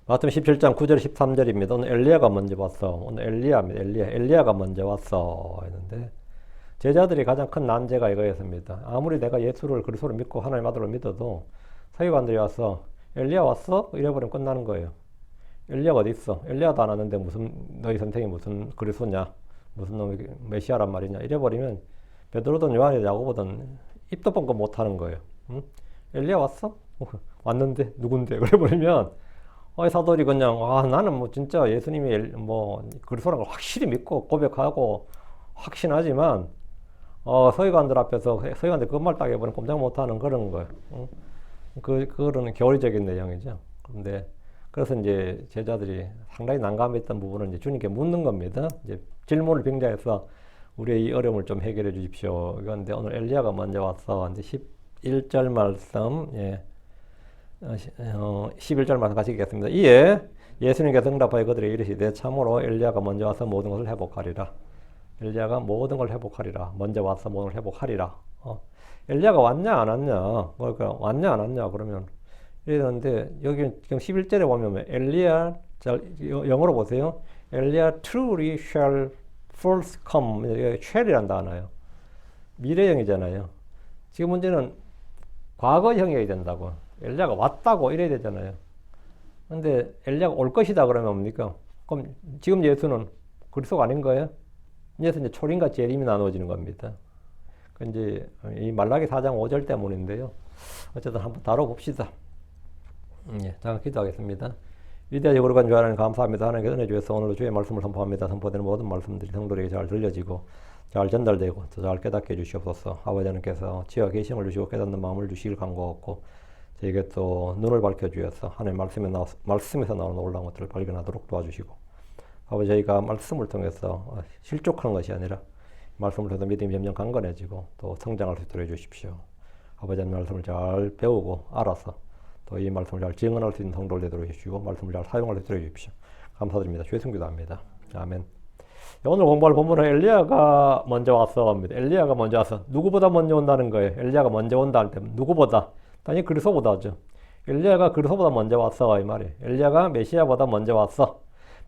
마태복음 17장 9절 13절입니다. 오늘 엘리야가 먼저 왔어. 오늘 엘리야입니다. 엘리야가 먼저 왔어 했는데 제자들이 가장 큰 난제가 이거였습니다. 아무리 내가 예수를 그리스도를 믿고 하나님 아들을 믿어도 서기관들이 와서 엘리야 왔어? 이래버리면 끝나는 거예요. 엘리야가 어디 있어? 엘리야도 안 왔는데 무슨 너희 선생이 무슨 그리스도냐? 무슨 놈이 메시아란 말이냐? 이래버리면 베드로든 요한이든 야고보든 입도 뻥긋 못하는 거예요. 응? 엘리야 왔어? 왔는데 누군데? 그래버리면 사도들이 그냥 나는 뭐 진짜 예수님이 뭐 그리스도라는 걸 확실히 믿고 고백하고 확신하지만 서기관들 앞에서 서기관들 그 말 딱 해버리면 꼼짝 못하는 그런 거예요. 응? 그거는 교리적인 내용이죠. 근데 그래서 이제 제자들이 상당히 난감했던 부분은 이제 주님께 묻는 겁니다. 이제 질문을 빙자해서 우리의 이 어려움을 좀 해결해 주십시오. 그런데 오늘 엘리야가 먼저 와서 이제 11절 말씀, 11절 말씀 같이 읽겠습니다. 이에 예수님께서 응답하여 그들에게 이르시되 참으로 엘리야가 먼저 와서 모든 것을 회복하리라. 엘리야가 모든 걸 회복하리라. 먼저 와서 모든 걸 회복하리라. 엘리야가 왔냐 안 왔냐? 그러니까 왔냐 안 왔냐 그러면 이러는데 여기 지금 11절에 보면 엘리야, 영어로 보세요. 엘리야 truly shall first come. shall이란 단어예요. 미래형이잖아요. 지금 문제는 과거형이어야 된다고. 엘리야가 왔다고 이래야 되잖아요. 근데 엘리야가 올 것이다 그러면 뭡니까? 그럼 지금 예수는 그리스도가 아닌 거예요? 이제서 이제 초림과 재림이 나누어지는 겁니다. 이제 이 말라기 4장 5절 때문인데요. 어쨌든 한번 다뤄봅시다. 잠깐 기도하겠습니다. 위대하시고 거룩한 주 하나님 감사합니다. 하나님께 은혜 주셔서 오늘도 주의 말씀을 선포합니다. 선포되는 모든 말씀들이 성도에게 잘 들려지고 잘 전달되고 더 잘 깨닫게 해주시옵소서. 아버지 하나님께서 지혜와 계시를 주시고 깨닫는 마음을 주시길 간구하고 저에게 또 눈을 밝혀주셔서 하나님 말씀에서 나오는 놀라운 것들을 발견하도록 도와주시고 아버지 저희가 말씀을 통해서 실족하는 것이 아니라 말씀을 통해서 믿음이 점점 강건해지고 또 성장할 수 있도록 해주십시오. 아버지 하나님 말씀을 잘 배우고 알아서 또 이 말씀을 잘 증언할 수 있는 성도를 되도록 해주시고 말씀을 잘 사용할 수 있도록 해주십시오. 감사드립니다. 주의 성기도합니다. 아멘. 오늘 공부할 본문은 엘리야가 먼저 왔어 합니다. 엘리야가 먼저 와서 누구보다 먼저 온다는 거예요. 엘리야가 먼저 온다 할 때 누구보다? 당연히 그리스도보다죠. 엘리야가 그리스도보다 먼저 왔어 이 말이에요. 엘리야가 메시아보다 먼저 왔어.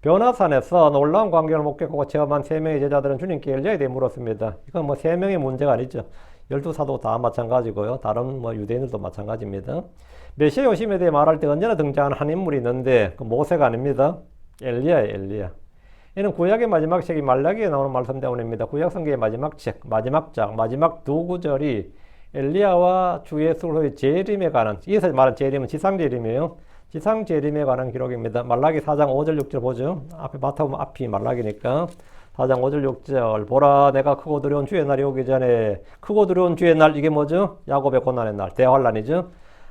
변화산에서 놀라운 광경을 목격하고 체험한 3명의 제자들은 주님께 엘리야에 대해 물었습니다. 이건 뭐 3명의 문제가 아니죠. 12사도 다 마찬가지고요. 다른 뭐 유대인들도 마찬가지입니다. 메시아 오심에 대해 말할 때 언제나 등장하는 한 인물이 있는데 그 모세가 아닙니다. 엘리야예요. 엘리야. 이는 구약의 마지막 책이 말라기에 나오는 말씀 때문입니다. 구약 성경의 마지막 책, 마지막 장, 마지막 두 구절이 엘리야와 주 예수의 재림에 관한, 여기서 말하는 재림은 지상재림이에요. 지상재림에 관한 기록입니다. 말라기 4장 5절 6절 보죠. 앞에 마태복음 앞이 말라기니까 4장 5절 6절 보라 내가 크고 두려운 주의 날이 오기 전에 크고 두려운 주의 날 이게 뭐죠? 야곱의 고난의 날, 대환란이죠.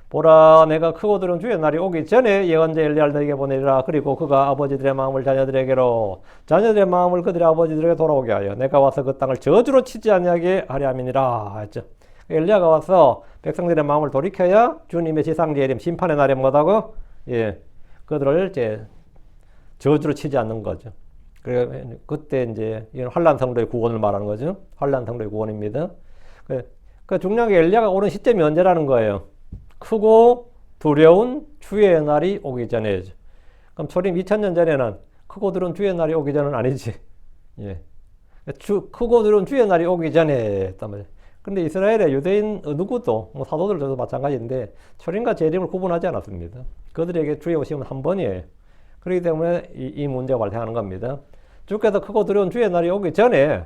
보라 내가 크고 두려운 주의 날이 오기 전에 예언자 엘리야를 너에게 보내리라. 그리고 그가 아버지들의 마음을 자녀들에게로 자녀들의 마음을 그들의 아버지들에게 돌아오게 하여 내가 와서 그 땅을 저주로 치지 아니하게 하려 함이니라 했죠. 엘리야가 와서 백성들의 마음을 돌이켜야 주님의 지상재림 심판의 날에 뭐다고? 그들을 이제 저주로 치지 않는 거죠. 그때 이제 이건 환란 성도의 구원을 말하는 거죠. 환란 성도의 구원입니다. 그 중요한 게 엘리야가 오는 시점이 언제라는 거예요. 크고 두려운 주의 날이 오기 전에죠. 그럼 초림 2000년 전에는 크고 두려운 주의 날이 오기 전은 아니지. 크고 두려운 주의 날이 오기 전에 했단 말이에요. 근데 이스라엘의 유대인 누구도 뭐 사도들도 마찬가지인데 초림과 재림을 구분하지 않았습니다. 그들에게 주의 오심은 한 번이에요. 그렇기 때문에 이 문제가 발생하는 겁니다. 주께서 크고 두려운 주의 날이 오기 전에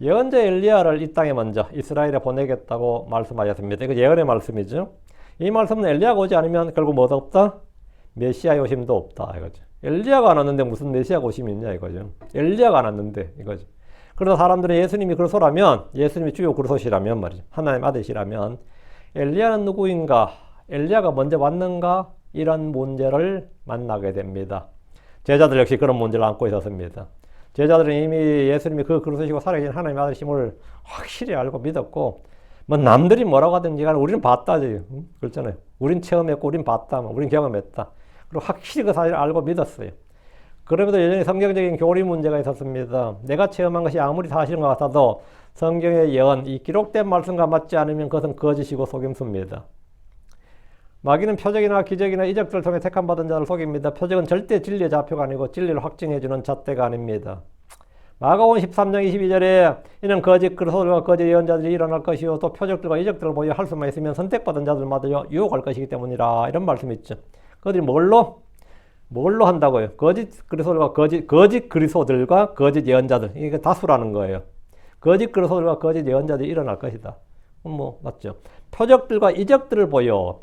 예언자 엘리야를 이 땅에 먼저 이스라엘에 보내겠다고 말씀하셨습니다. 이거 예언의 말씀이죠. 이 말씀은 엘리야가 오지 않으면 결국 뭐도 없다? 메시아의 오심도 없다 이거죠. 엘리야가 안 왔는데 무슨 메시아가 오심이 있냐 이거죠. 엘리야가 안 왔는데 이거죠. 그래서 사람들은 예수님이 그리스도라면, 예수님이 주요 그리스도시라면 말이죠. 하나님 아들이시라면 엘리야는 누구인가? 엘리야가 먼저 왔는가? 이런 문제를 만나게 됩니다. 제자들 역시 그런 문제를 안고 있었습니다. 제자들은 이미 예수님이 그 그리스도시고 살아계신 하나님 아들이심을 확실히 알고 믿었고 뭐 남들이 뭐라고 하든지 간에 우리는 봤다지. 그렇잖아요. 우린 체험했고 우린 봤다. 우린 경험했다. 그리고 확실히 그 사실을 알고 믿었어요. 그럼에도 여전히 성경적인 교리 문제가 있었습니다. 내가 체험한 것이 아무리 사실인 것 같아도 성경의 예언, 이 기록된 말씀과 맞지 않으면 그것은 거짓이고 속임수입니다. 마귀는 표적이나 기적이나 이적들을 통해 택함받은 자를 속입니다. 표적은 절대 진리의 좌표가 아니고 진리를 확증해주는 잣대가 아닙니다. 마가복음 13장 22절에 이는 거짓 그리스도들과 거짓 예언자들이 일어날 것이요 또 표적들과 이적들을 보여 할 수만 있으면 선택받은 자들마저 유혹할 것이기 때문이라 이런 말씀이 있죠. 그들이 뭘로 한다고요? 거짓 그리스도들과 거짓 그리스도들과 거짓 예언자들, 이게 다수라는 거예요. 거짓 그리스도들과 거짓 예언자들이 일어날 것이다. 맞죠? 표적들과 이적들을 보여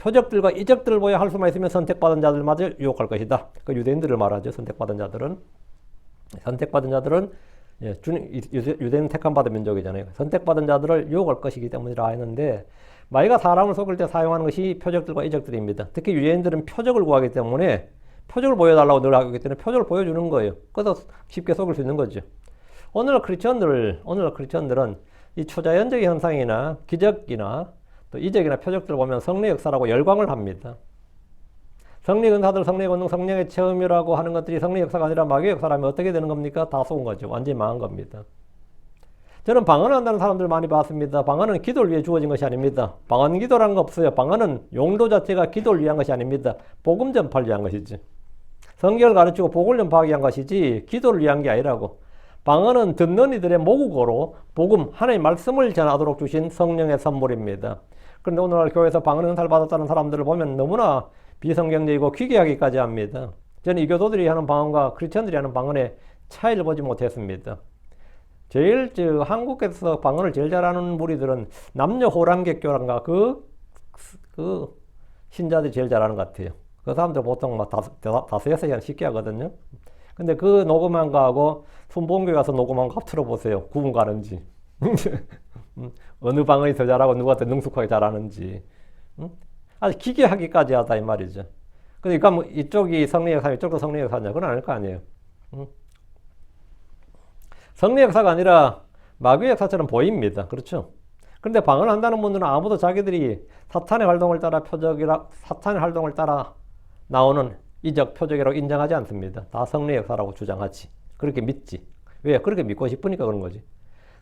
할 수만 있으면 선택받은 자들마저 유혹할 것이다. 그 유대인들을 말하죠. 선택받은 자들은 유대인 택함받은 민족이잖아요. 선택받은 자들을 유혹할 것이기 때문이라 했는데, 마귀가 사람을 속일 때 사용하는 것이 표적들과 이적들입니다. 특히 유대인들은 표적을 구하기 때문에 표적을 보여달라고 늘 하기 때문에 표적을 보여주는 거예요. 그래서 쉽게 속일 수 있는 거죠. 오늘날 크리스천들은 이 초자연적 현상이나 기적이나 또 이적이나 표적들을 보면 성령의 역사라고 열광을 합니다. 성령 은사들, 성령의 권능, 성령의 체험이라고 하는 것들이 성령의 역사가 아니라 마귀의 역사라면 어떻게 되는 겁니까? 다 속은 거죠. 완전히 망한 겁니다. 저는 방언한다는 사람들 많이 봤습니다. 방언은 기도를 위해 주어진 것이 아닙니다. 방언 기도라는 거 없어요. 방언은 용도 자체가 기도를 위한 것이 아닙니다. 복음 전파를 위한 것이지. 성경을 가르치고 복을 전파하기 위한 것이지 기도를 위한 게 아니라고. 방언은 듣는 이들의 모국어로 복음, 하나님의 말씀을 전하도록 주신 성령의 선물입니다. 그런데 오늘날 교회에서 방언 은사를 받았다는 사람들을 보면 너무나 비성경적이고 기괴하기까지 합니다. 저는 이 교도들이 하는 방언과 크리스천들이 하는 방언의 차이를 보지 못했습니다. 한국에서 방언을 제일 잘하는 무리들은 남녀 호랑객교란가 그 신자들이 제일 잘하는 것 같아요. 그 사람들 보통 막 5-6시간 쉽게 하거든요. 근데 그 녹음한 거하고 순복음교회 가서 녹음한 거 합 틀어보세요. 구분 가는지. 어느 방언이 더 잘하고 누가 더 능숙하게 잘하는지. 아주 기괴하기까지 하다 이 말이죠. 그러니까 뭐 이쪽이 성령의 역사, 이쪽도 성령의 역사냐? 그건 아닐 거 아니에요. 성령의 역사가 아니라 마귀의 역사처럼 보입니다. 그렇죠? 그런데 방언한다는 분들은 아무도 자기들이 사탄의 활동을 따라 나오는 이적, 표적이라고 인정하지 않습니다. 다 성령의 역사라고 주장하지. 그렇게 믿지. 왜? 그렇게 믿고 싶으니까 그런 거지.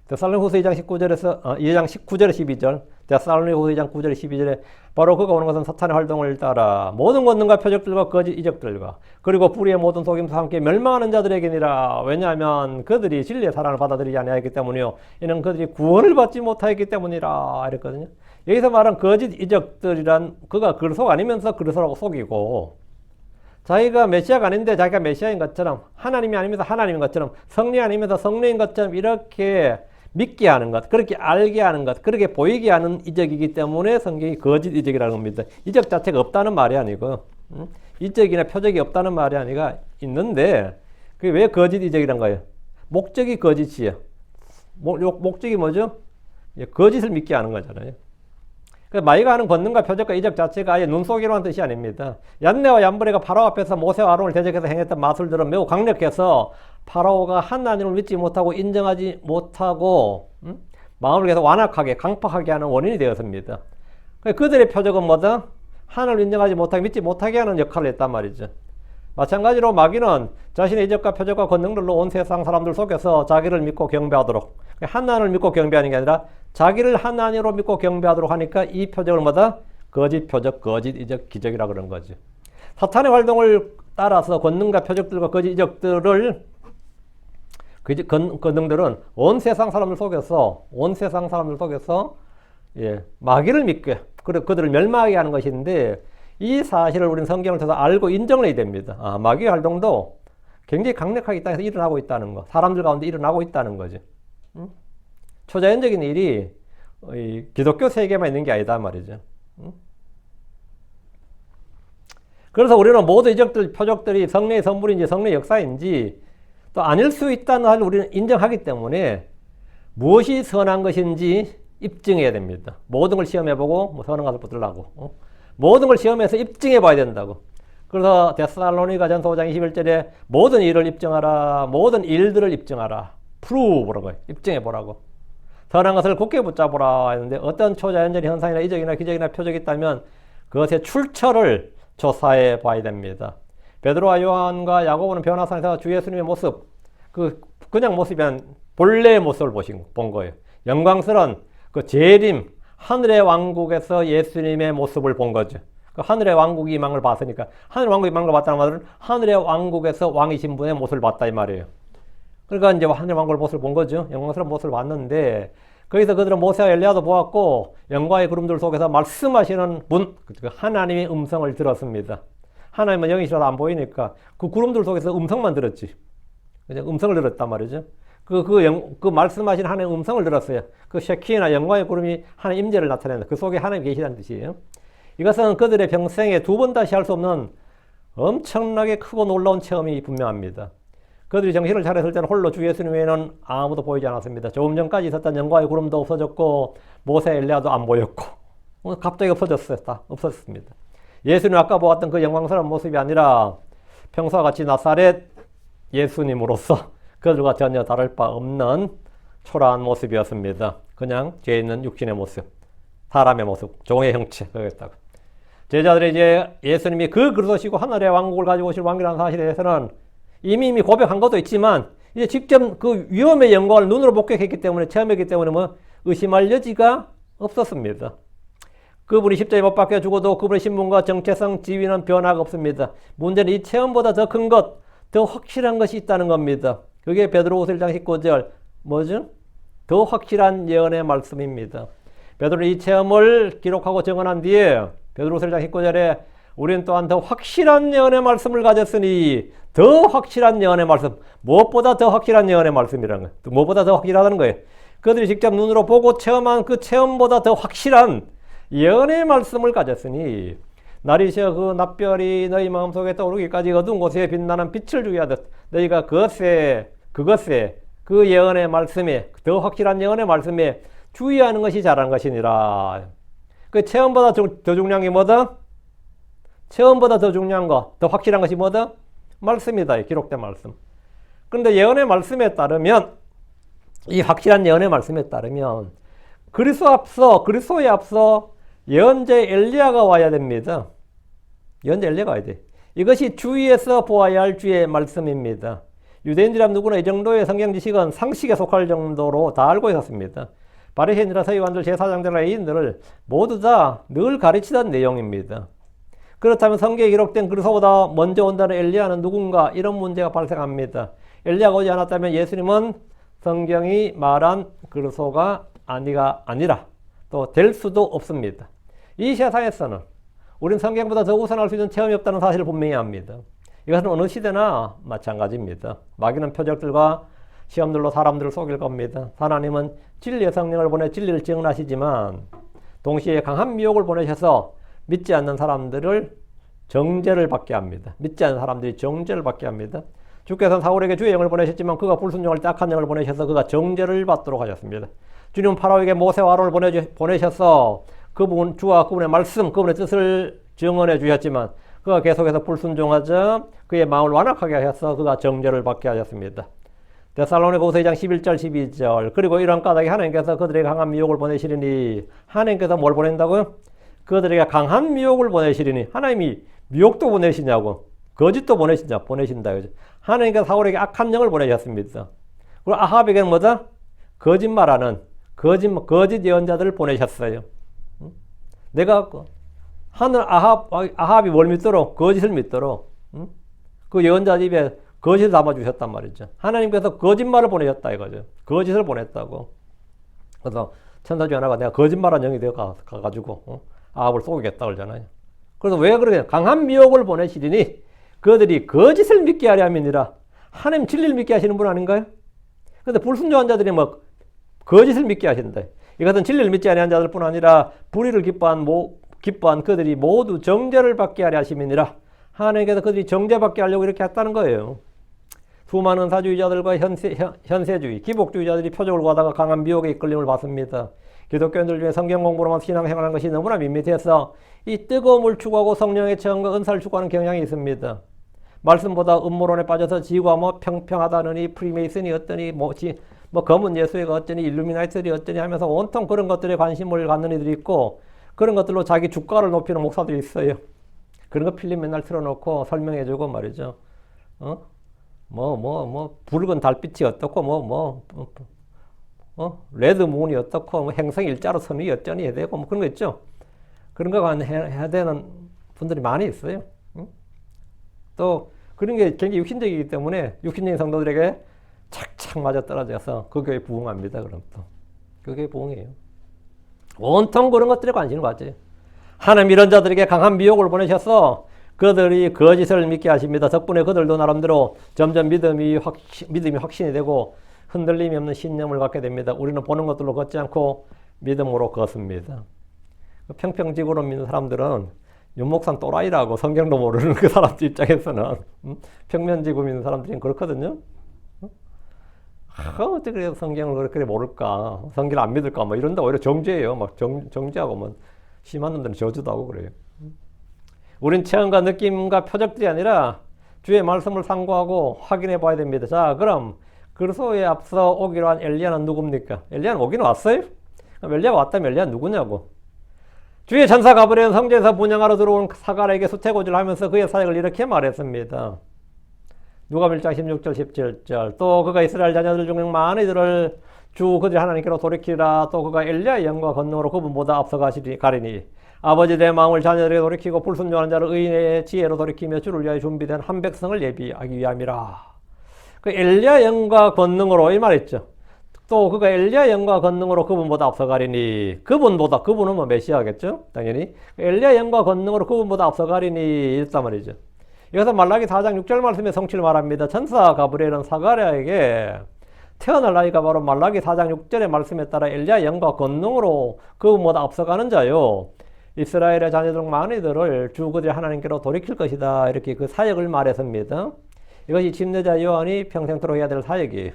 데살로니가후서 2장 19절에 12절, 데살로니가후서 2장 9절에 12절에 바로 그가 오는 것은 사탄의 활동을 따라 모든 권능과 표적들과 거짓 이적들과 그리고 불의의 모든 속임수와 함께 멸망하는 자들에게니라. 왜냐하면 그들이 진리의 사랑을 받아들이지 아니하였기 때문이요 이는 그들이 구원을 받지 못하였기 때문이라 이랬거든요. 여기서 말한 거짓 이적들이란 그가 그리스도가 아니면서 그리스도라고 속이고 자기가 메시아가 아닌데 자기가 메시아인 것처럼 하나님이 아니면서 하나님인 것처럼 성령이 아니면서 성령인 것처럼 이렇게 믿게 하는 것, 그렇게 알게 하는 것, 그렇게 보이게 하는 이적이기 때문에 성경이 거짓 이적이라는 겁니다. 이적 자체가 없다는 말이 아니고 이적이나 표적이 없다는 말이 아니라 있는데 그게 왜 거짓 이적이란 거예요? 목적이 거짓이에요. 목적이 뭐죠? 거짓을 믿게 하는 거잖아요. 마귀가 하는 권능과 표적과 이적 자체가 아예 눈속이로 한 뜻이 아닙니다. 얀네와 얀브레가 파라오 앞에서 모세와 아론을 대적해서 행했던 마술들은 매우 강력해서 파라오가 하나님을 믿지 못하고 인정하지 못하고 마음을 계속 완악하게 강팍하게 하는 원인이 되었습니다. 그들의 표적은 뭐다? 하나님을 인정하지 못하게 믿지 못하게 하는 역할을 했단 말이죠. 마찬가지로 마귀는 자신의 이적과 표적과 권능들로 온 세상 사람들 속에서 자기를 믿고 경배하도록, 하나님을 믿고 경배하는 게 아니라 자기를 하나님으로 믿고 경배하도록 하니까 이 표적을 뭐다? 거짓 표적, 거짓 이적, 기적이라 그런 거지. 사탄의 활동을 따라서 권능과 표적들과 거짓 이적들을 권능들은 온 세상 사람들 속에서 마귀를 믿게 그들을 멸망하게 하는 것인데 이 사실을 우리는 성경을 통해서 알고 인정을 해야 됩니다. 마귀의 활동도 굉장히 강력하게 이 땅에서 일어나고 있다는 거, 사람들 가운데 일어나고 있다는 거죠. 초자연적인 일이 기독교 세계만 있는 게 아니다 말이죠. 그래서 우리는 모든 이적들, 표적들이 성령의 선물인지 성령의 역사인지 또 아닐 수 있다는 사실을 우리는 인정하기 때문에 무엇이 선한 것인지 입증해야 됩니다. 모든 걸 시험해보고 선한 것을 붙들라고. 모든 걸 시험해서 입증해 봐야 된다고. 그래서 데살로니가 전서 5장 21절에 모든 일을 입증하라. 모든 일들을 입증하라. 프루브라는 거예요. 입증해 보라고. 선한 것을 굳게 붙잡으라 했는데 어떤 초자연적인 현상이나 이적이나 기적이나 표적이 있다면 그것의 출처를 조사해 봐야 됩니다. 베드로와 요한과 야고보는 변화산에서 주 예수님의 모습, 그냥 모습이 아니라 본래의 모습을 본 거예요. 영광스러운 그 재림, 하늘의 왕국에서 예수님의 모습을 본 거죠. 그 하늘의 왕국이 망을 봤으니까 하늘의 왕국이 망을 봤다는 말은 하늘의 왕국에서 왕이신 분의 모습을 봤다 이 말이에요. 그러니까 이제 하늘의 왕국의 모습을 본 거죠. 영광스러운 모습을 봤는데 거기서 그들은 모세와 엘리야도 보았고 영광의 구름들 속에서 말씀하시는 분, 하나님의 음성을 들었습니다. 하나님은 영이시라도 안 보이니까 그 구름들 속에서 음성만 들었지. 그냥 음성을 들었단 말이죠. 그 말씀하신 하나님의 음성을 들었어요. 그 쉐키나 영광의 구름이 하나님 임재를 나타낸다. 그 속에 하나님 계시다는 뜻이에요. 이것은 그들의 평생에 두 번 다시 할 수 없는 엄청나게 크고 놀라운 체험이 분명합니다. 그들이 정신을 차렸을 때는 홀로 주 예수님 외에는 아무도 보이지 않았습니다. 조금 전까지 있었던 영광의 구름도 없어졌고 모세 엘리야도 안 보였고 갑자기 없어졌어요. 다 없어졌습니다. 예수님 아까 보았던 그 영광스러운 모습이 아니라 평소와 같이 나사렛 예수님으로서 그들과 전혀 다를 바 없는 초라한 모습이었습니다. 그냥 죄 있는 육신의 모습, 사람의 모습, 종의 형체 그랬다고. 제자들이 이제 예수님이 그 그리스도시고 하늘의 왕국을 가지고 오실 왕이라는 사실에 대해서는 이미 고백한 것도 있지만 이제 직접 그 위엄의 영광을 눈으로 목격했기 때문에 체험했기 때문에 뭐 의심할 여지가 없었습니다. 그분이 십자가에 못 박혀 죽어도 그분의 신분과 정체성, 지위는 변화가 없습니다. 문제는 이 체험보다 더 큰 것, 더 확실한 것이 있다는 겁니다. 그게 베드로후서 1장 19절 뭐죠? 더 확실한 예언의 말씀입니다. 베드로는 이 체험을 기록하고 증언한 뒤에 베드로후서 1장 19절에 우리는 또한 더 확실한 예언의 말씀을 가졌으니 더 확실한 예언의 말씀, 무엇보다 더 확실한 예언의 말씀이라는 거예요. 무엇보다 더 확실하다는 거예요. 그들이 직접 눈으로 보고 체험한 그 체험보다 더 확실한 예언의 말씀을 가졌으니 날이 새어 그 낯별이 너희 마음속에 떠오르기까지 어두운 곳에 빛나는 빛을 주게 하듯 너희가 그것에 그 예언의 말씀에 더 확실한 예언의 말씀에 주의하는 것이 잘한 것이니라. 그 체험보다 더 중요한 게 뭐다? 체험보다 더 중요한 거, 더 확실한 것이 뭐다? 말씀이다. 기록된 말씀. 그런데 예언의 말씀에 따르면 이 확실한 예언의 말씀에 따르면 그리스도에 앞서 예언자 엘리야가 와야 됩니다. 예언자 엘리야가 와야 돼. 이것이 주위에서 보아야 할 주의 말씀입니다. 유대인들이라면 누구나 이 정도의 성경 지식은 상식에 속할 정도로 다 알고 있었습니다. 바리새인이나 서기관들, 제사장들과 레위인들을 모두 다 늘 가르치던 내용입니다. 그렇다면 성경에 기록된 그리스도보다 먼저 온다는 엘리야는 누군가 이런 문제가 발생합니다. 엘리야가 오지 않았다면 예수님은 성경이 말한 그리스도가 아니라 또 될 수도 없습니다. 이 세상에서는 우린 성경보다 더 우선할 수 있는 체험이 없다는 사실을 분명히 합니다. 이것은 어느 시대나 마찬가지입니다. 마귀는 표적들과 시험들로 사람들을 속일 겁니다. 하나님은 진리의 성령을 보내 진리를 증언하시지만 동시에 강한 미혹을 보내셔서 믿지 않는 사람들을 정죄를 받게 합니다. 믿지 않는 사람들이 정죄를 받게 합니다. 주께서는 사울에게 주의 영을 보내셨지만 그가 불순종할 때 악한 영을 보내셔서 그가 정죄를 받도록 하셨습니다. 주님은 파라오에게 모세와 아론을 보내셔서 그분 주와 그분의 말씀, 그분의 뜻을 증언해 주셨지만 그가 계속해서 불순종하자 그의 마음을 완악하게 하셔서 그가 정죄를 받게 하셨습니다. 데살로니가후서 2장 11절 12절 그리고 이런 까닭에 하나님께서 그들에게 강한 미혹을 보내시리니 하나님께서 뭘 보낸다고요? 그들에게 강한 미혹을 보내시리니 하나님이 미혹도 보내시냐고 거짓도 보내신다. 그죠? 하나님께서 사울에게 악한 영을 보내셨습니다. 그리고 아합에게는 뭐다? 거짓말하는 거짓 예언자들을 보내셨어요. 내가 하늘 아합이 뭘 믿도록? 거짓을 믿도록. 그 예언자 입에 거짓을 담아주셨단 말이죠. 하나님께서 거짓말을 보내셨다 이거죠. 거짓을 보냈다고. 그래서 천사 중에 하나가 내가 거짓말한 영이 되어 가가지고 아합을 속이겠다 그러잖아요. 그래서 왜 그러냐? 강한 미혹을 보내시리니 그들이 거짓을 믿게 하려 함이니라. 하나님 진리를 믿게 하시는 분 아닌가요? 그런데 불순종한 자들이 뭐 거짓을 믿게 하신다. 이것은 진리를 믿지 아니한 자들뿐 아니라 불의를 기뻐한 그들이 모두 정죄를 받게 하려 하심이니라. 하나님께서 그들이 정죄받게 하려고 이렇게 했다는 거예요. 수많은 은사주의자들과 현세주의, 기복주의자들이 표적을 구하다가 강한 미혹에 이끌림을 받습니다. 기독교인들 중에 성경 공부로만 신앙생활하는 것이 너무나 밋밋해서 이 뜨거움을 추구하고 성령의 체험과 은사를 추구하는 경향이 있습니다. 말씀보다 음모론에 빠져서 지구가 뭐 평평하다느니 프리메이슨이 어떠니 뭐 검은 예수회가 어쩌니 일루미나이트들이 어쩌니 하면서 온통 그런 것들에 관심을 갖는 이들이 있고 그런 것들로 자기 주가를 높이는 목사들이 있어요. 그런 거 필름 맨날 틀어놓고 설명해주고 말이죠. 붉은 달빛이 어떻고 레드 문이 어떻고 행성 일자로 선이 어쩌니 해야 되고 그런 거 있죠. 그런 거 해야 되는 분들이 많이 있어요. 응? 또 그런 게 굉장히 육신적이기 때문에 육신적인 성도들에게 착착 맞아 떨어져서 그 교회 부흥합니다. 그럼 또 그 교회 부흥이에요. 온통 그런 것들에 관심을 가져요. 하나님 이런 자들에게 강한 미혹을 보내셔서 그들이 거짓을 믿게 하십니다. 덕분에 그들도 나름대로 점점 믿음이 확신이 되고 흔들림이 없는 신념을 갖게 됩니다. 우리는 보는 것들로 걷지 않고 믿음으로 걷습니다. 평평지구로 믿는 사람들은 윤목산 또라이라고 성경도 모르는 그 사람들 입장에서는 평면지구 믿는 사람들은 그렇거든요. 어떻게 성경을 그렇게 모를까? 성경을 안 믿을까? 뭐 이런다 오히려 정죄예요. 막 정죄하고 뭐 심한 놈들은 저주도 하고 그래요. 우린 체험과 느낌과 표적들이 아니라 주의 말씀을 상고하고 확인해 봐야 됩니다. 자, 그럼 그리스도에 앞서 오기로 한 엘리야는 누굽니까? 엘리야는 오기는 왔어요? 엘리야가 왔다면 엘리야는 누구냐고? 주의 천사 가브리엘은 성전에서 분향하러 들어온 사가랴에게 수태고지를 하면서 그의 사역을 이렇게 말했습니다. 누가복음 1장 16절 17절 또 그가 이스라엘 자녀들 중 많은 이들을 주 그들 하나님께로 돌이키라. 또 그가 엘리야의 영과 권능으로 그분보다 앞서 가리니 아버지 내 마음을 자녀들에게 돌이키고 불순종하는 자를 의인의 지혜로 돌이키며 주를 위하여 준비된 한 백성을 예비하기 위함이라. 그 엘리야 영과 권능으로 이 말했죠. 또 그가 엘리야 영과 권능으로 그분보다 앞서가리니 그분은 뭐 메시아겠죠 당연히. 엘리야 영과 권능으로 그분보다 앞서가리니 이랬단 말이죠. 여기서 말라기 4장 6절 말씀의 성취를 말합니다. 천사 가브리엘은 사가랴에게 태어날 나이가 바로 말라기 4장 6절의 말씀에 따라 엘리야 영과 권능으로 그분보다 앞서가는 자요 이스라엘의 자녀들 많은 이들을 주 그들의 하나님께로 돌이킬 것이다. 이렇게 그 사역을 말했습니다. 이것이 침례자 요한이 평생토록 해야 될 사역이에요.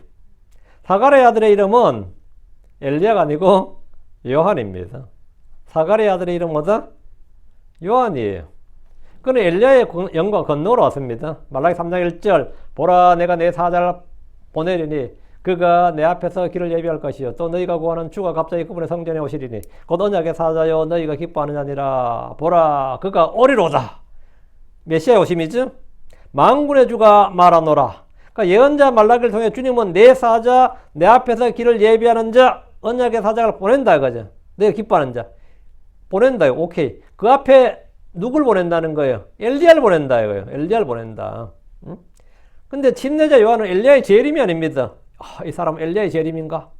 사가랴의 아들의 이름은 엘리야가 아니고 요한입니다. 사가랴의 아들의 이름은 뭐다? 요한이에요. 그는 엘리야의 영과 권능으로 왔습니다. 말라기 3장 1절 보라 내가 내 사자를 보내리니 그가 내 앞에서 길을 예비할 것이요 또 너희가 구하는 주가 갑자기 그분의 성전에 오시리니 곧 언약의 사자요 너희가 기뻐하는 자니라. 보라 그가 오리로다. 메시아의 오심이죠. 만군의 주가 말하노라. 그러니까 예언자 말라기를 통해 주님은 내 사자 내 앞에서 길을 예비하는 자 언약의 사자를 보낸다 이거죠. 너희가 기뻐하는 자 보낸다요. 오케이. 그 앞에 누굴 보낸다는 거예요? 엘리야를 보낸다 이거예요. 엘리야를 보낸다. 응? 근데 침례자 요한은 엘리야의 재림이 아닙니다. 이 사람은 엘리야의 재림인가?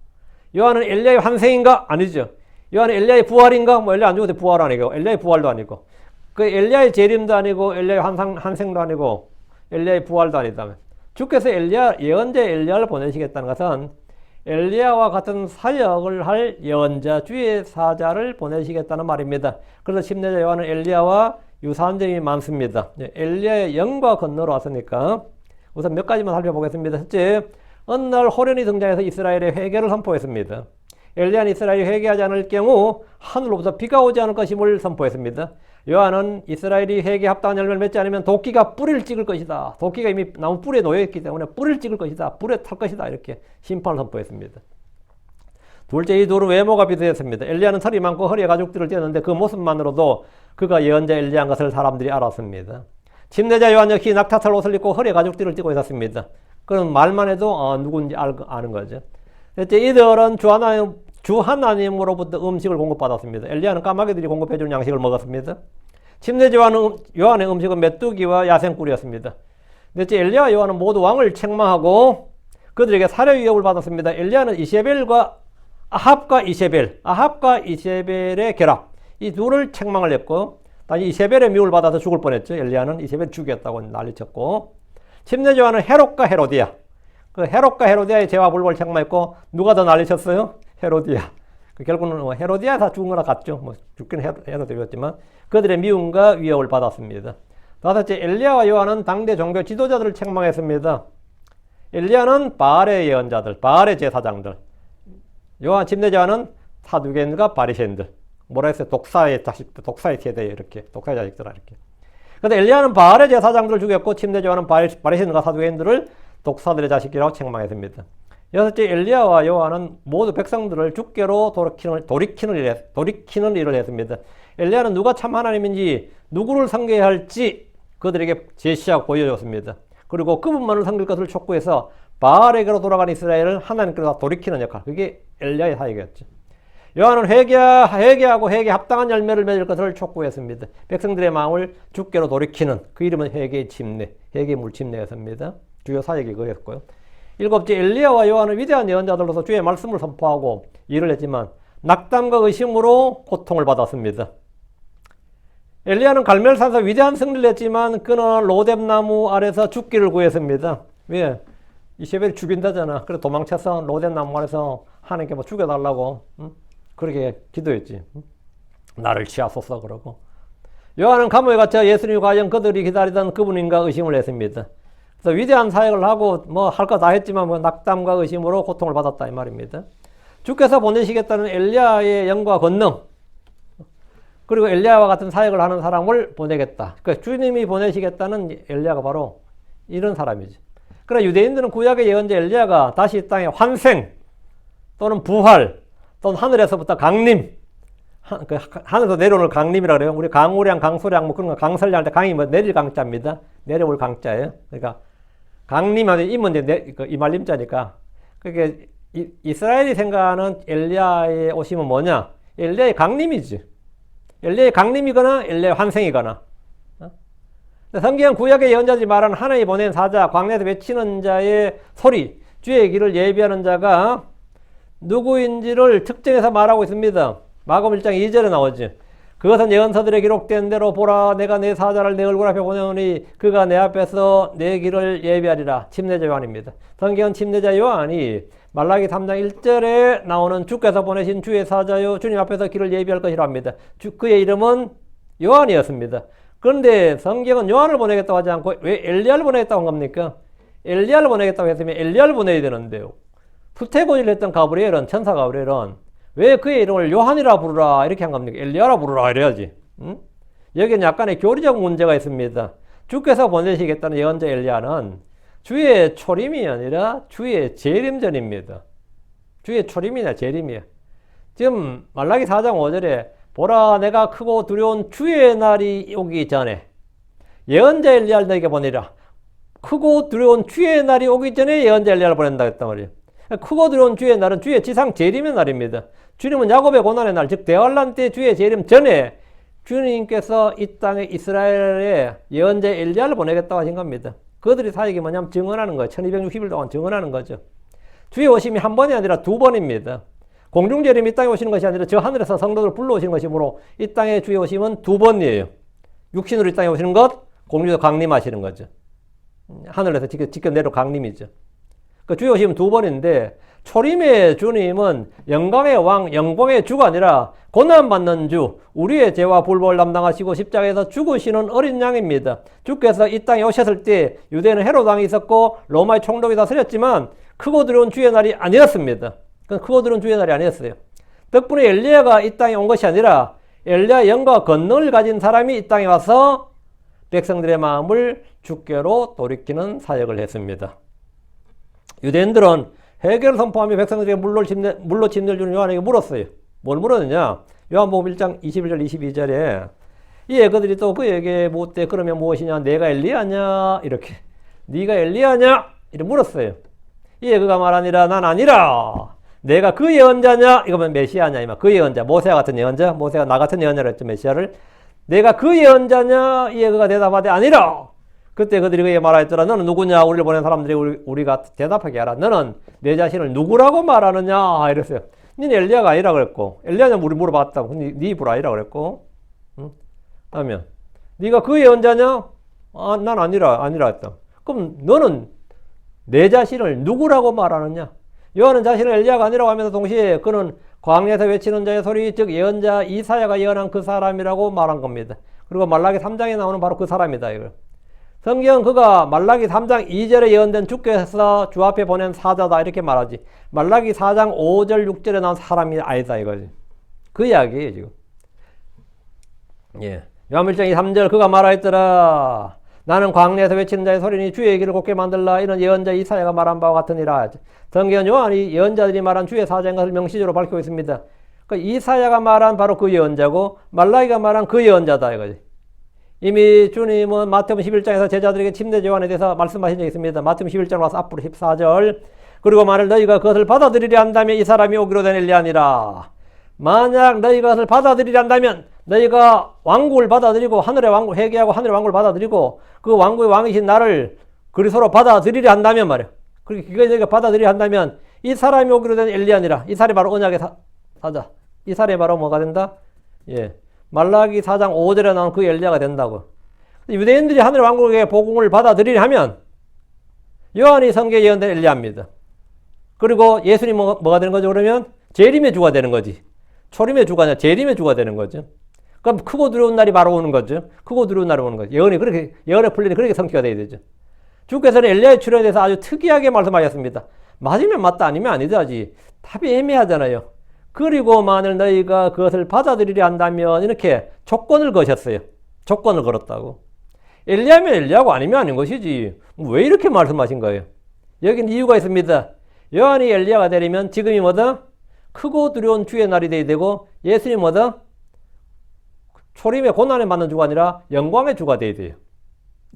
요한은 엘리야의 환생인가? 아니죠. 요한은 엘리야의 부활인가? 뭐 엘리야 안 죽어도 부활 아니고 엘리야의 부활도 아니고 그 엘리야의 재림도 아니고 엘리야의 환생도 아니고 엘리야의 부활도 아니다면 주께서 예언자 엘리야를 보내시겠다는 것은 엘리야와 같은 사역을 할 예언자 주의 사자를 보내시겠다는 말입니다. 그래서 침례자 요한은 엘리야와 유사한 점이 많습니다. 엘리야의 영과 권능으로 왔으니까 우선 몇 가지만 살펴보겠습니다. 첫째, 어느 날 호련히 등장해서 이스라엘의 회개를 선포했습니다. 엘리야는 이스라엘이 회개하지 않을 경우 하늘로부터 비가 오지 않을 것임을 선포했습니다. 요한은 이스라엘이 회개에 합당한 열매를 맺지 않으면 도끼가 뿌리를 찍을 것이다. 도끼가 이미 나무 뿌리에 놓여있기 때문에 뿌리를 찍을 것이다. 불에 탈 것이다. 이렇게 심판을 선포했습니다. 둘째, 이 둘은 외모가 비슷했습니다. 엘리야는 털이 많고 허리에 가죽들을 띄었는데 그 모습만으로도 그가 예언자 엘리야인 것을 사람들이 알았습니다. 침례자 요한 역시 낙타털 옷을 입고 허리에 가죽들을 띠고 있었습니다. 그런 말만 해도 누군지 아는 거죠. 셋째, 이들은 주 하나님으로부터 음식을 공급받았습니다. 엘리야는 까마귀들이 공급해주는 양식을 먹었습니다. 침례자 요한의 음식은 메뚜기와 야생꿀이었습니다. 넷째, 엘리야와 요한은 모두 왕을 책망하고 그들에게 살해 위협을 받았습니다. 엘리야는 아합과 이세벨의 결합, 이 둘을 책망을 했고 다시 이세벨의 미움을 받아서 죽을 뻔했죠. 엘리야는 이세벨 죽였다고 난리쳤고 침례자 요한은 헤롯과 헤로디아, 그 헤롯과 헤로디아의 죄와 불법을 책망했고 누가 더 난리쳤어요? 헤로디아. 결국은 헤로디아 다 죽은 거나 같죠. 뭐 죽기는 헤로디아였지만 그들의 미움과 위협을 받았습니다. 다섯째, 엘리야와 요한은 당대 종교 지도자들을 책망했습니다. 엘리야는 바알의 예언자들, 바알의 제사장들. 침례자 요한은 사두개인과 바리새인들. 뭐라 했어요? 독사의 세대 이렇게 독사의 자식들 이렇게. 그런데 엘리야는 바알의 제사장들을 죽였고 침례자 요한은 바리새인과 사두개인들을 독사들의 자식이라고 책망했습니다. 여섯째, 엘리야와 요한은 모두 백성들을 죽게로 돌이키는 일을 했습니다. 엘리야는 누가 참 하나님인지 누구를 섬겨야 할지 그들에게 제시하고 보여줬습니다. 그리고 그분만을 섬길 것을 촉구해서 바알에게로 돌아간 이스라엘을 하나님께로 돌이키는 역할, 그게 엘리야의 사역이었죠. 요한은 회개하고 회개 합당한 열매를 맺을 것을 촉구했습니다. 백성들의 마음을 주께로 돌이키는 그 이름은 회개의 침례, 회개의 물침례였습니다. 주요 사역이 그였고요. 일곱째, 엘리야와 요한은 위대한 예언자들로서 주의 말씀을 선포하고 일을 했지만 낙담과 의심으로 고통을 받았습니다. 엘리야는 갈멜산에서 위대한 승리를 했지만 그는 로뎀나무 아래서 죽기를 구했습니다. 왜? 이세벨이 죽인다잖아. 그래서 도망쳐서 로뎀나무 아래서 하나님께 뭐 죽여달라고 그렇게 기도했지. 나를 치하소서 그러고. 요한은 감옥에 갇혀 예수님이 과연 그들이 기다리던 그분인가 의심을 했습니다. 그래서 위대한 사역을 하고 뭐 할 거 다 했지만 뭐 낙담과 의심으로 고통을 받았다 이 말입니다. 주께서 보내시겠다는 엘리야의 영과 권능, 그리고 엘리야와 같은 사역을 하는 사람을 보내겠다. 그러니까 주님이 보내시겠다는 엘리야가 바로 이런 사람이지. 그러나 유대인들은 구약의 예언자 엘리야가 다시 이 땅에 환생 또는 부활 또는 하늘에서부터 강림, 하늘에서 내려오는 강림이라고 그래요. 우리 강우량, 강수량 뭐 그런 거 강설량 할 때 강이 뭐 내릴 강자입니다. 내려올 강자예요. 그러니까 강림하면 임은 이제 이말림자니까. 그게 이스라엘이 생각하는 엘리야의 오심은 뭐냐? 엘리야의 강림이지. 엘리야의 강림이거나 엘리야의 환생이거나. 성경 구약의 예언자들이 말하는 하나님이 보낸 사자, 광야에서 외치는 자의 소리, 주의 길을 예비하는 자가 누구인지를 특정해서 말하고 있습니다. 마가복음 1장 2절에 나오지. 그것은 예언서들에 기록된 대로 보라 내가 내 사자를 내 얼굴 앞에 보내오니 그가 내 앞에서 내 길을 예비하리라. 침례자 요한입니다. 성경은 침례자 요한이 말라기 3장 1절에 나오는 주께서 보내신 주의 사자요 주님 앞에서 길을 예비할 것이라 합니다. 그의 이름은 요한이었습니다. 그런데 성경은 요한을 보내겠다고 하지 않고 왜 엘리야를 보내겠다고 한 겁니까? 엘리야를 보내겠다고 했으면 엘리야를 보내야 되는데요. 수태고지를 했던 가브리엘은, 천사 가브리엘은 왜 그의 이름을 요한이라 부르라 이렇게 한 겁니까? 엘리야라 부르라 이래야지. 여기는 약간의 교리적 문제가 있습니다. 주께서 보내시겠다는 예언자 엘리야는 주의 초림이 아니라 주의 재림전입니다. 주의 초림이나 재림이야. 지금 말라기 4장 5절에 보라 내가 크고 두려운 주의 날이 오기 전에 예언자 엘리야를 너에게 보내라. 크고 두려운 주의 날이 오기 전에 예언자 엘리야를 보낸다 했단 말이에요. 크고 두려운 주의 날은 주의 지상 재림의 날입니다. 주님은 야곱의 고난의 날, 즉 대환란 때 주의 재림 전에 주님께서 이 땅에 이스라엘에 예언자 엘리야를 보내겠다고 하신 겁니다. 그들이 사역이 뭐냐면 증언하는 거예요. 1260일 동안 증언하는 거죠. 주의 오심이 한 번이 아니라 두 번입니다. 공중재림이 이 땅에 오시는 것이 아니라 저 하늘에서 성도들 불러오시는 것이므로 이 땅에 주의 오심은 두 번이에요. 육신으로 이 땅에 오시는 것, 공중에서 강림하시는 거죠. 하늘에서 직접 내려 강림이죠. 그 주의 오심은 두 번인데 초림의 주님은 영광의 왕, 영광의 주가 아니라 고난받는 주, 우리의 죄와 불법을 담당하시고 십자가에서 죽으시는 어린 양입니다. 주께서 이 땅에 오셨을 때 유대인은 헤롯 왕이 있었고 로마의 총독이 다스렸지만 크고 두려운 주의 날이 아니었습니다. 크고 두려운 주의 날이 아니었어요. 덕분에 엘리야가 이 땅에 온 것이 아니라 엘리야의 영과 권능을 가진 사람이 이 땅에 와서 백성들의 마음을 주께로 돌이키는 사역을 했습니다. 유대인들은 회개를 선포하며 백성들에게 물로 침례를 주는 요한에게 물었어요. 뭘 물었느냐? 요한복음 1장 21절 22절에 이에 그들이 또 그에게 묻되 그러면 무엇이냐? 내가 엘리야냐? 이렇게 네가 엘리야냐? 이렇게 물었어요. 이에 그가 말하니라 난 아니라 내가 그 예언자냐? 이거면 메시아냐? 이만 그 예언자, 모세와 같은 예언자, 모세가 나 같은 예언자라 했죠. 메시아를. 내가 그 예언자냐? 이에 그가 대답하되 아니라. 그때 그들이 그에게 말하였더라. 너는 누구냐? 우리를 보낸 사람들이 우리가 대답하게 하라. 너는 내 자신을 누구라고 말하느냐? 이랬어요. 니는 엘리야가 아니라 그랬고, 엘리야냐 우리 물어봤다고. 네 입으로 아니라 그랬고, 하면 네가 그 예언자냐? 아, 난 아니라 했다. 그럼 너는 내 자신을 누구라고 말하느냐? 요한은 자신을 엘리야가 아니라고 하면서 동시에 그는 광야에서 외치는 자의 소리, 즉 예언자 이사야가 예언한 그 사람이라고 말한 겁니다. 그리고 말라기 3장에 나오는 바로 그 사람이다 이걸. 성경 그가 말라기 3장 2절에 예언된 주께서 주 앞에 보낸 사자다 이렇게 말하지. 말라기 4장 5절 6절에 나온 사람이 아니다 이거지. 그 이야기예요 지금. 예. 요한 1장 2, 3절 그가 말하였더라. 나는 광야에서 외치는 자의 소리니 주의 길을 곱게 만들라. 이는 예언자 이사야가 말한 바와 같으니라. 성경 요한이 예언자들이 말한 주의 사자인 것을 명시적으로 밝히고 있습니다. 그 이사야가 말한 바로 그 예언자고 말라기가 말한 그 예언자다 이거지. 이미 주님은 마태복음 11장에서 제자들에게 침례 요한에 대해서 말씀하신 적이 있습니다. 마태복음 11장 와서 앞으로 14절. 그리고 만일 너희가 그것을 받아들이려 한다면 이 사람이 오기로 된 엘리야니라. 만약 너희가 그것을 받아들이려 한다면 너희가 왕국을 받아들이고 하늘의 왕국 회개하고 하늘의 왕국을 받아들이고 그 왕국의 왕이신 나를 그리스도로 받아들이려 한다면 말이야. 그렇게 그걸 너희가 받아들이려 한다면 이 사람이 오기로 된 엘리야니라. 이 사람이 바로 언약의 사자. 이 사람이 바로 뭐가 된다? 예. 말라기 4장 5절에 나온 그 엘리야가 된다고. 유대인들이 하늘의 왕국의 복음을 받아들이려 하면 요한이 성경에 예언된 엘리야입니다. 그리고 예수님 뭐가 되는 거죠? 그러면 재림의 주가 되는 거지. 초림의 주가 아니라 재림의 주가 되는 거죠. 그럼 크고 두려운 날이 바로 오는 거죠. 크고 두려운 날이 오는 거죠. 예언이 그렇게, 예언의 풀리는 그렇게 성취가 돼야 되죠. 주께서는 엘리야의 출현에 대해서 아주 특이하게 말씀하셨습니다. 맞으면 맞다, 아니면 아니다지. 답이 애매하잖아요. 그리고 만일 너희가 그것을 받아들이려 한다면 이렇게 조건을 거셨어요. 조건을 걸었다고. 엘리야면 엘리야고 아니면 아닌 것이지. 왜 이렇게 말씀하신 거예요? 여기는 이유가 있습니다. 요한이 엘리야가 되려면 지금이 뭐다? 크고 두려운 주의 날이 돼야 되고 예수님이 뭐다? 초림의 고난에 맞는 주가 아니라 영광의 주가 돼야 돼요.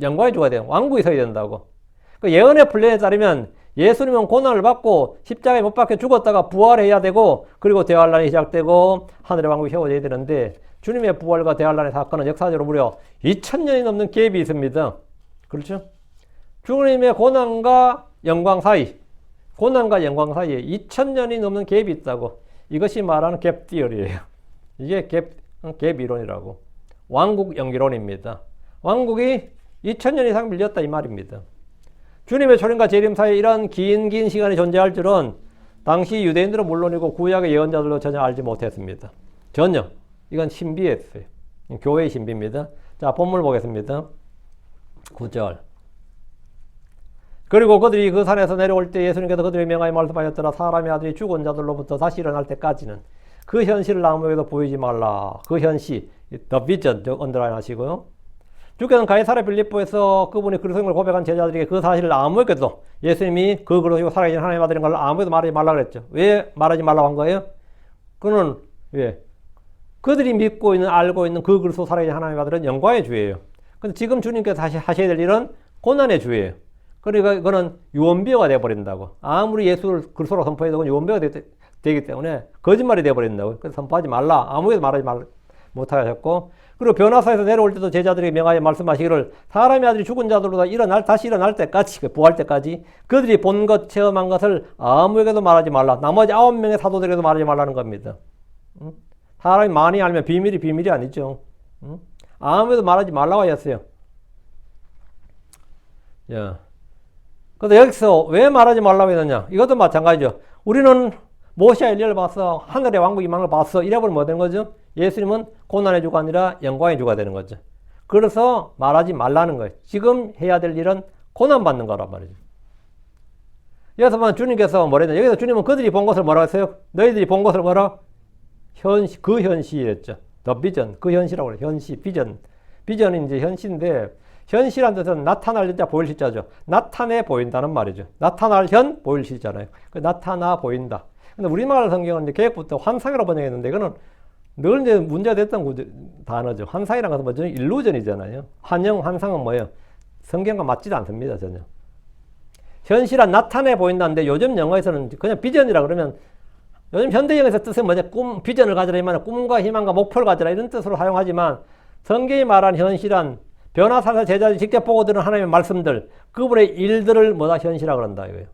영광의 주가 돼요. 왕국이 서야 된다고. 그 예언의 플랜에 따르면 예수님은 고난을 받고 십자가에 못 박혀 죽었다가 부활해야 되고 그리고 대환란이 시작되고 하늘의 왕국이 세워져야 되는데 주님의 부활과 대환란의 사건은 역사적으로 무려 2000년이 넘는 갭이 있습니다. 그렇죠? 주님의 고난과 영광 사이, 고난과 영광 사이에 2000년이 넘는 갭이 있다고. 이것이 말하는 갭 티어리예요. 이게 갭 이론이라고. 왕국 연기론입니다. 왕국이 2000년 이상 밀렸다 이 말입니다. 주님의 초림과 재림 사이에 이런 긴 시간이 존재할 줄은 당시 유대인들은 물론이고 구약의 예언자들도 전혀 알지 못했습니다. 전혀. 이건 신비했어요. 교회의 신비입니다. 자, 본문을 보겠습니다. 9절. 그리고 그들이 그 산에서 내려올 때 예수님께서 그들의 명하여 말씀하셨더라. 사람의 아들이 죽은 자들로부터 다시 일어날 때까지는 그 현실을 아무에게도 보이지 말라. 그 현실, the vision, 언더라인 하시고요. 주께서는 가이사랴 빌립보에서 그분이 그리스도임을 고백한 제자들에게 그 사실을 아무에게도 예수님이 그 그리스도이고 살아계신 하나님의 아들인 걸 아무에게도 말하지 말라 그랬죠. 왜 말하지 말라고 한 거예요? 그는 왜? 그들이 믿고 있는 알고 있는 그 그리스도 살아계신 하나님의 아들은 영광의 주예요. 근데 지금 주님께서 다시 하셔야 될 일은 고난의 주예요. 그러니까 이거는 유언비어가 되어버린다고. 아무리 예수를 그리스도로 선포해도 유언비어가 되기 때문에 거짓말이 되어버린다고. 그래서 선포하지 말라. 아무에게도 말하지 말라. 못하게 하셨고, 그리고 변화사에서 내려올 때도 제자들에게 명하여 말씀하시기를 사람의 아들이 죽은 자들보다 다시 일어날 때까지, 부활 때까지 그들이 본 것, 체험한 것을 아무에게도 말하지 말라. 나머지 9명의 사도들에게도 말하지 말라는 겁니다. 사람이 많이 알면 비밀이 아니죠. 아무에도 말하지 말라고 하셨어요. 야. 그래서 여기서 왜 말하지 말라고 했느냐? 이것도 마찬가지죠. 우리는 모시아 엘리야를 봤어. 하늘의 왕국 이망을 봤어. 이래버리면 뭐 되는 거죠? 예수님은 고난의 주가 아니라 영광의 주가 되는 거죠. 그래서 말하지 말라는 거예요. 지금 해야 될 일은 고난받는 거란 말이죠. 여기서 보면 주님께서 뭐랬냐? 여기서 주님은 그들이 본 것을 뭐라고 했어요? 너희들이 본 것을 뭐라? 그 현실이었죠. The vision. 그 현실이라고 그래요. 현실, 비전. 비전이 이제 현실인데, 현실한 뜻은 나타날 자, 보일 시자죠. 나타내 보인다는 말이죠. 나타날 현, 보일 시잖아요. 나타나 보인다. 근데 우리말 성경은 이제 개혁부터 환상이라고 번역했는데, 이거는 늘 이제 문제가 됐던 단어죠. 환상이라는 것은 뭐죠? 일루전이잖아요. 환상은 뭐예요? 성경과 맞지도 않습니다, 전혀. 현실한 나타내 보인다는데 요즘 영어에서는 그냥 비전이라 그러면 요즘 현대영에서 뜻은 뭐냐? 비전을 가지라, 이만 꿈과 희망과 목표를 가지라 이런 뜻으로 사용하지만 성경이 말한 현실한 변화사사 제자들이 직접 보고 들은 하나님의 말씀들, 그분의 일들을 뭐다 현실화 그런다 이거예요.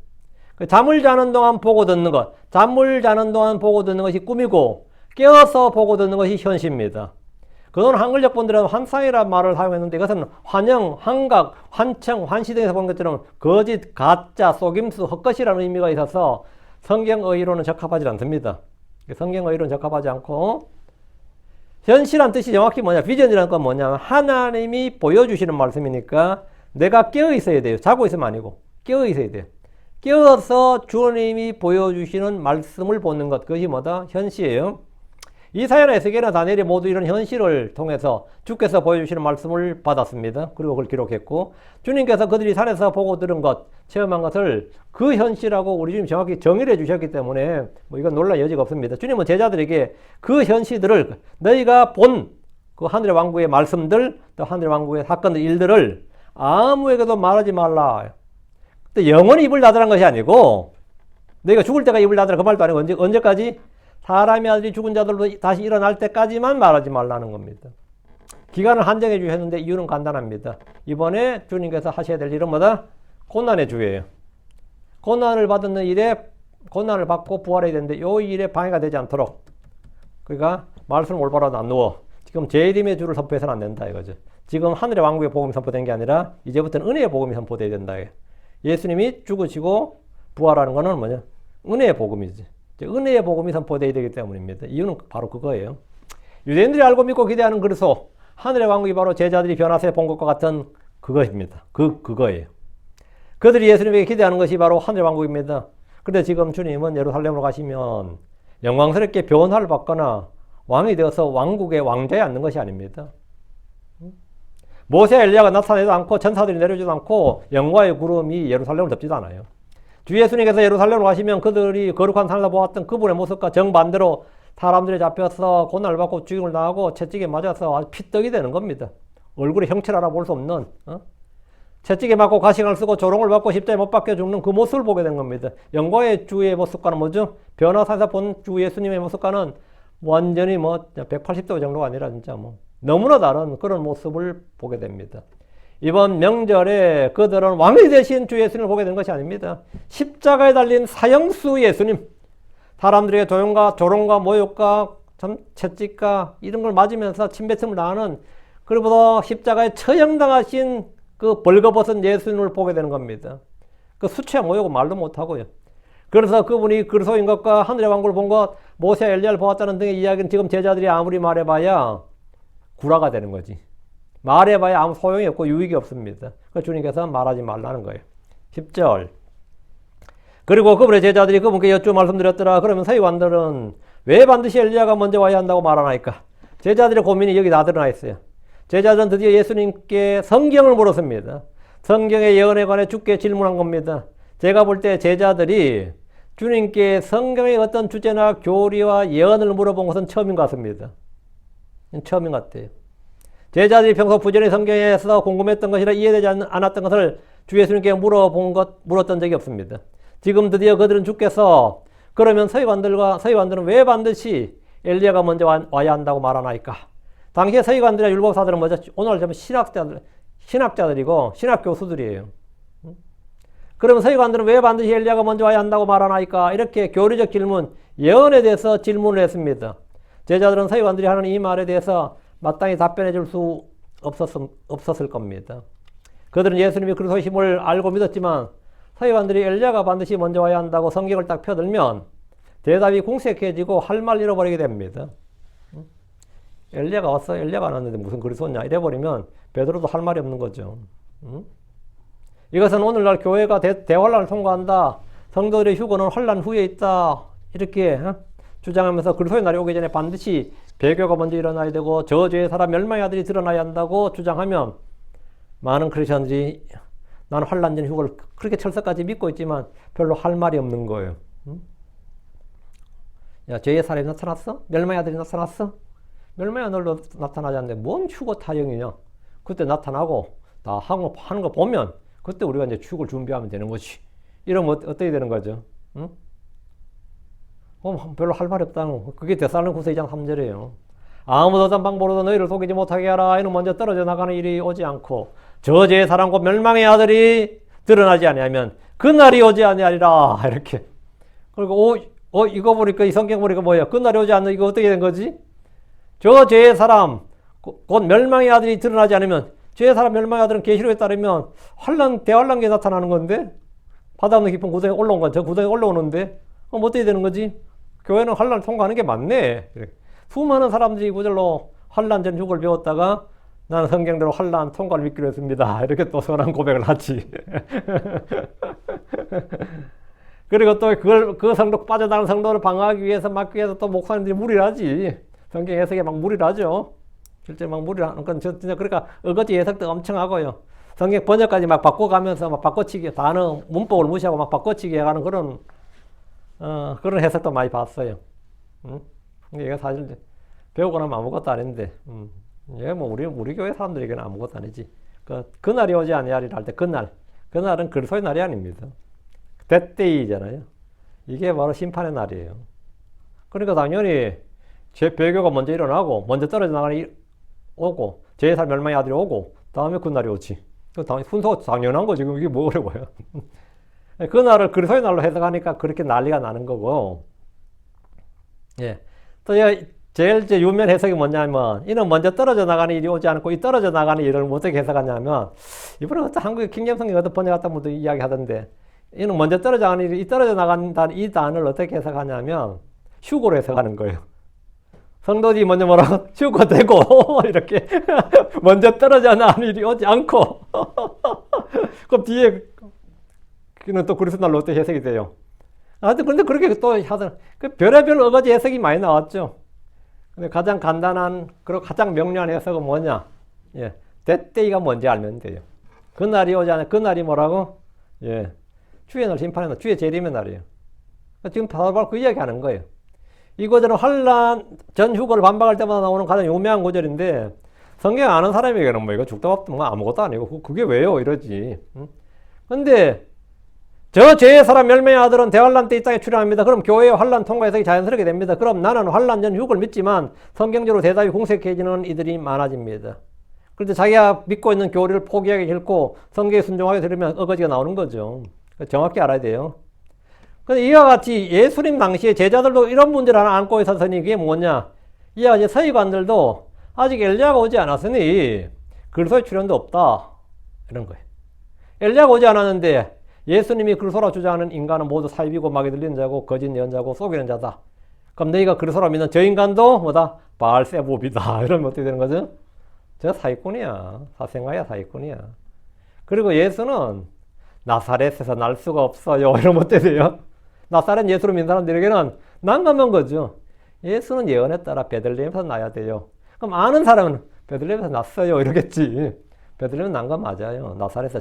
잠을 자는 동안 보고 듣는 것, 잠을 자는 동안 보고 듣는 것이 꿈이고 깨어서 보고 듣는 것이 현실입니다. 그건 한글적 분들은 환상이라는 말을 사용했는데 이것은 환영, 환각, 환청, 환시 등에서 본 것처럼 거짓, 가짜, 속임수, 헛것이라는 의미가 있어서 성경의로는 적합하지 않습니다. 성경의로는 적합하지 않고 현실한 뜻이 정확히 뭐냐? 비전이라는 건 뭐냐면 하나님이 보여주시는 말씀이니까 내가 깨어 있어야 돼요. 자고 있으면 아니고 깨어 있어야 돼요. 깨어서 주님이 보여주시는 말씀을 보는 것, 그것이 뭐다? 현실이에요. 이사야나 에스겔이나 다니엘이 모두 이런 현실을 통해서 주께서 보여주시는 말씀을 받았습니다. 그리고 그걸 기록했고 주님께서 그들이 산에서 보고 들은 것, 체험한 것을 그 현실하고 우리 주님 정확히 정의를 해주셨기 때문에 뭐 이건 논란 여지가 없습니다. 주님은 제자들에게 그 현실들을 너희가 본 그 하늘의 왕국의 말씀들, 또 하늘의 왕국의 사건들, 일들을 아무에게도 말하지 말라. 근데 영원히 입을 닫으라는 것이 아니고 너희가 죽을 때가 입을 닫으라 그 말도 아니고 언제까지? 사람의 아들이 죽은 자들로 다시 일어날 때까지만 말하지 말라는 겁니다. 기간을 한정해 주셨는데 이유는 간단합니다. 이번에 주님께서 하셔야 될 일은 뭐다? 고난의 주예요. 고난을 받는 일에 고난을 받고 부활해야 되는데 이 일에 방해가 되지 않도록 그러니까 말씀을 올바로 나누어 지금 재림의 주를 선포해서는 안 된다 이거죠. 지금 하늘의 왕국의 복음이 선포된 게 아니라 이제부터는 은혜의 복음이 선포돼야 된다. 예수님이 죽으시고 부활하는 거는 뭐냐? 은혜의 복음이지. 은혜의 복음이 선포돼야 되기 때문입니다. 이유는 바로 그거예요. 유대인들이 알고 믿고 기대하는 그리스도 하늘의 왕국이 바로 제자들이 변화세 본 것과 같은 그것입니다. 그거예요. 그들이 예수님에게 기대하는 것이 바로 하늘의 왕국입니다. 그런데 지금 주님은 예루살렘으로 가시면 영광스럽게 변화를 받거나 왕이 되어서 왕국의 왕좌에 앉는 것이 아닙니다. 모세 엘리야가 나타나지도 않고 천사들이 내려오지도 않고 영광의 구름이 예루살렘을 덮지도 않아요. 주 예수님께서 예루살렘으로 가시면 그들이 거룩한 산에서 보았던 그분의 모습과 정반대로 사람들이 잡혀서 고난을 받고 죽임을 당하고 채찍에 맞아서 아주 피떡이 되는 겁니다. 얼굴에 형체를 알아볼 수 없는 채찍에 맞고 가시관을 쓰고 조롱을 받고 십자가에 못 박혀 죽는 그 모습을 보게 된 겁니다. 영광의 주의 모습과는 뭐죠? 변화산에서 본 주 예수님의 모습과는 완전히 180도 정도가 아니라 진짜 너무나 다른 그런 모습을 보게 됩니다. 이번 명절에 그들은 왕이 되신 주 예수님을 보게 된 것이 아닙니다. 십자가에 달린 사형수 예수님, 사람들에게 조롱과 모욕과 채찍과 이런 걸 맞으면서 침뱉음을 당하는 그리고 십자가에 처형당하신 그 벌거벗은 예수님을 보게 되는 겁니다. 그 수치와 모욕은 말도 못하고요. 그래서 그분이 그리스도인 것과 하늘의 왕국을 본 것, 모세 엘리야를 보았다는 등의 이야기는 지금 제자들이 아무리 말해봐야 구라가 되는 거지. 말해봐야 아무 소용이 없고 유익이 없습니다. 그래서 주님께서 말하지 말라는 거예요. 10절. 그리고 그분의 제자들이 그분께 여쭈어 말씀드렸더라. 그러면 서기관들은 왜 반드시 엘리야가 먼저 와야 한다고 말하나이까? 제자들의 고민이 여기 다 드러나 있어요. 제자들은 드디어 예수님께 성경을 물었습니다. 성경의 예언에 관해 주께 질문한 겁니다. 제가 볼 때 제자들이 주님께 성경의 어떤 주제나 교리와 예언을 물어본 것은 처음인 것 같습니다. 처음인 것 같아요. 제자들이 평소 부전히 성경에서 궁금했던 것이라 이해되지 않았던 것을 주 예수님께 물었던 적이 없습니다. 지금 드디어 그들은 주께서 그러면 서기관들은 왜 반드시 엘리야가 먼저 와야 한다고 말하나이까? 당시에 서기관들이나 율법사들은 뭐죠? 오늘 전부 신학자들이고 신학교수들이에요. 그러면 서기관들은 왜 반드시 엘리야가 먼저 와야 한다고 말하나이까? 이렇게 교리적 질문, 예언에 대해서 질문을 했습니다. 제자들은 서기관들이 하는 이 말에 대해서 마땅히 답변해 줄 수 없었을 겁니다. 그들은 예수님이 그리스도의 힘을 알고 믿었지만 서기관들이 엘리야가 반드시 먼저 와야 한다고 성경을 딱 펴들면 대답이 궁색해지고 할 말 잃어버리게 됩니다. 엘리야가 왔어? 엘리야가 안 왔는데 무슨 그리스도냐? 이래버리면 베드로도 할 말이 없는 거죠. 이것은 오늘날 교회가 대환란을 통과한다. 성도들의 휴거는 환란 후에 있다. 이렇게 주장하면서 그리스도의 날이 오기 전에 반드시 배교가 먼저 일어나야 되고 저주의 사람 멸망의 아들이 드러나야 한다고 주장하면 많은 크리스천들이 나는 환란 전 휴거를 그렇게 철석까지 믿고 있지만 별로 할 말이 없는 거예요. 야, 죄의 사람이 나타났어? 멸망의 아들이 나타났어? 멸망의 아들도 나타나지 않는데 뭔 휴거 타령이냐? 그때 나타나고 다 하는 거 보면 그때 우리가 이제 축을 준비하면 되는 거지. 이러면 어떻게 되는 거죠? 응? 별로 할 말이 없다는 거. 그게 데살로니가서 2장 3절이에요. 아무도 어떤 방법으로도 너희를 속이지 못하게 하라. 이는 먼저 떨어져 나가는 일이 오지 않고 저주의 사람과 멸망의 아들이 드러나지 아니하면 그날이 오지 아니하리라. 이렇게. 그리고 이거 보니까 이 성경 보니까 뭐예요? 그날이 오지 않는 이거 어떻게 된 거지? 저 죄의 사람 곧 멸망의 아들이 드러나지 않으면 죄의 사람 멸망의 아들은 계시록에 따르면 대환란기에 나타나는 건데 바다 없는 깊은 구덩이에 올라온 건 저 구덩이에 올라오는데 그럼 어떻게 되는 거지? 교회는 환란을 통과하는 게 맞네. 수많은 사람들이 구절로 환란 전 휴거를 배웠다가 나는 성경대로 환란 통과를 믿기로 했습니다. 이렇게 또 선한 고백을 하지. 그리고 또 그 성도 빠져나가는 성도를 방어하기 위해서 막기 위해서 또 목사님들이 무리를 하지. 성경 해석에 막 무리를 하죠. 실제 막 무리를 하는 건 진짜 그러니까 어거지 해석도 엄청 하고요. 성경 번역까지 막 바꿔가면서 막 바꿔치기 단어 문법을 무시하고 막 바꿔치기 해가는 그런 해석도 많이 봤어요. 이게 사실 배우고 나면 아무것도 아닌데, 이게 뭐 우리 교회 사람들에게는 아무것도 아니지. 그날이 오지 아니하리라 할 때 그날은 그리스도의 날이 아닙니다. that day잖아요. 이게 바로 심판의 날이에요. 그러니까 당연히 제 배교가 먼저 일어나고 먼저 떨어져 나가는 오고 제3 멸망의 아들이 오고 다음에 그날이 오지. 순서 당연한 거 지금 이게 뭐 어려워요. 그날을 그리스도의 날로 해석하니까 그렇게 난리가 나는 거고. 예. 또 제일 유명한 해석이 뭐냐면 이는 먼저 떨어져 나가는 일이 오지 않고 이 떨어져 나가는 일을 어떻게 해석하냐면 이번에 어떤 한국의 킹잼성경 어떤 번역했던 분도 이야기하던데 이는 먼저 떨어져 나가는 일이 이 떨어져 나간다는 이 단어를 어떻게 해석하냐면 휴고로 해석하는 거예요. 성도들이 먼저 뭐라고 휴고되고 이렇게 먼저 떨어져 나가는 일이 오지 않고 그럼 뒤에 그는 또 그리스도 날로 어떻게 해석이 돼요? 하여튼 근데 그렇게 또 하던 그 별의별 어거지 해석이 많이 나왔죠. 근데 가장 간단한 그리고 가장 명료한 해석은 뭐냐? 예, 때때이가 뭔지 알면 돼요. 그날이 오지 않아. 그날이 뭐라고? 예, 주의 날 심판의 날, 주의 재림의 날이에요. 지금 바로 그 이야기하는 거예요. 이 구절은 환란 전 휴거를 반박할 때마다 나오는 가장 유명한 구절인데 성경 아는 사람에게는 뭐 이거 죽다 밥도 뭐 아무것도 아니고 그게 왜요? 이러지. 근데 저 죄의 사람 멸망의 아들은 대환란 때 이 땅에 출현합니다. 그럼 교회의 환란 통과 해석이 자연스럽게 됩니다. 그럼 나는 환란 전 휴거를 믿지만 성경적으로 대답이 공색해지는 이들이 많아집니다. 그런데 자기가 믿고 있는 교리를 포기하기 싫고 성경에 순종하게 되려면 어거지가 나오는 거죠. 정확히 알아야 돼요. 근데 이와 같이 예수님 당시에 제자들도 이런 문제를 하나 안고 있었으니 그게 뭐냐? 이와 같이 서기관들도 아직 엘리야가 오지 않았으니 그리스도의 출현도 없다. 이런 거예요. 엘리야가 오지 않았는데 예수님이 그리스도라 주장하는 인간은 모두 사입이고 마귀 들리는 자고 거짓 예언자고 속이는 자다. 그럼 너희가 그리스도라 믿는 저 인간도 뭐다? 바알세부비다. 이러면 어떻게 되는 거죠? 저 사기꾼이야. 사생아야 사기꾼이야. 그리고 예수는 나사렛에서 날 수가 없어요. 이러면 어떻게 돼요? 나사렛 예수를 믿는 사람들에게는 난감한 거죠. 예수는 예언에 따라 베들레헴에서 나야 돼요. 그럼 아는 사람은 베들레헴에서 났어요. 이러겠지. 베들레헴은 난 거 맞아요. 나사렛에서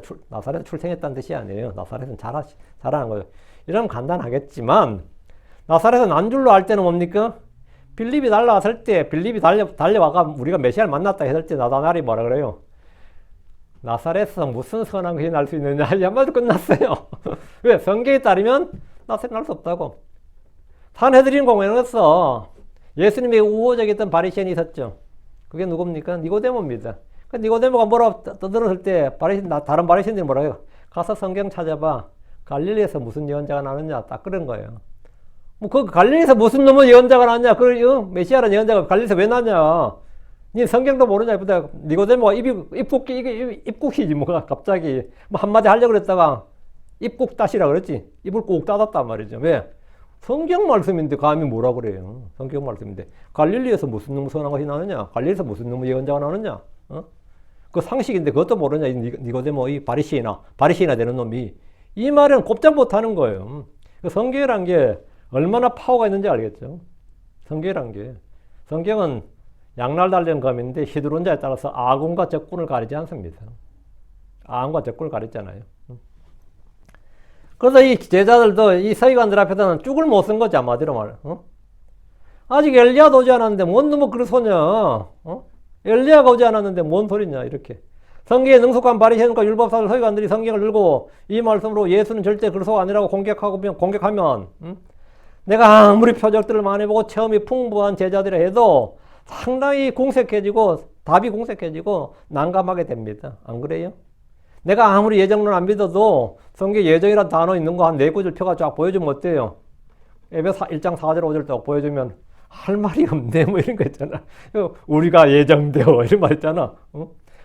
출생했다는 뜻이 아니에요. 나사렛은 자라는 거예요. 이러면 간단하겠지만 나사렛에서 난 줄로 알 때는 뭡니까? 빌립이 날라왔을 때 빌립이 달려와가 우리가 메시아를 만났다 했을 때 나다나엘이 뭐라 그래요? 나사렛에서 무슨 선한 것이 날 수 있느냐? 이 한마디로 끝났어요. 왜? 성경에 따르면 나사렛 날 수 없다고. 산헤드린 공회에서 예수님의 우호적이었던 바리새인이 있었죠. 그게 누굽니까? 니고데모입니다. 그 니고데모가 뭐라고 떠들었을 때 다른 바리새인들이 뭐라고 해요? 가서 성경 찾아봐. 갈릴리에서 무슨 예언자가 나느냐? 딱 그런 거예요. 뭐 그 갈릴리에서 무슨 놈의 예언자가 나느냐? 그 메시아라는 예언자가 갈릴리에서 왜 나냐? 니 성경도 모르냐? 보다 니고데모가 입국이지 뭐가 갑자기 뭐 한마디 하려고 그랬다가 입국 다시라 그랬지. 입을 꼭 닫았단 말이죠. 왜? 성경 말씀인데 감히 뭐라 그래요? 성경 말씀인데 갈릴리에서 무슨 놈 선한 것이 나느냐? 갈릴리에서 무슨 놈의 예언자가 나느냐? 그 상식인데 그것도 모르냐? 니고데모 이 바리새인아 되는 놈이 이 말은 꼼짝 못하는 거예요. 그 성경이란 게 얼마나 파워가 있는지 알겠죠? 성경이란 게 성경은 양날 달린 검인데 휘두른 자에 따라서 아군과 적군을 가리지 않습니다. 아군과 적군을 가리잖아요. 그래서 이 제자들도 이 서기관들 앞에서는 쭉을 못 쓴 거지 한마디로 말해. 아직 엘리야도 오지 않았는데 뭔 놈의 그리스도냐? 엘리야가 오지 않았는데 뭔 소리냐 이렇게. 성경에 능숙한 바리새인과 율법사들 서기관들이 성경을 읽고 이 말씀으로 예수는 절대 그리스도가 아니라고 공격하면 내가 아무리 표적들을 많이 보고 체험이 풍부한 제자들이라 해도 상당히 공색해지고 답이 공색해지고 난감하게 됩니다. 안 그래요? 내가 아무리 예정론 안 믿어도 성경 예정이라는 단어 있는 거 한 4구절 펴가 쫙 보여주면 어때요? 에베소 1장 4절 5절 딱 보여주면 할 말이 없네 뭐 이런 거 있잖아. 우리가 예정되어 이런 말 있잖아.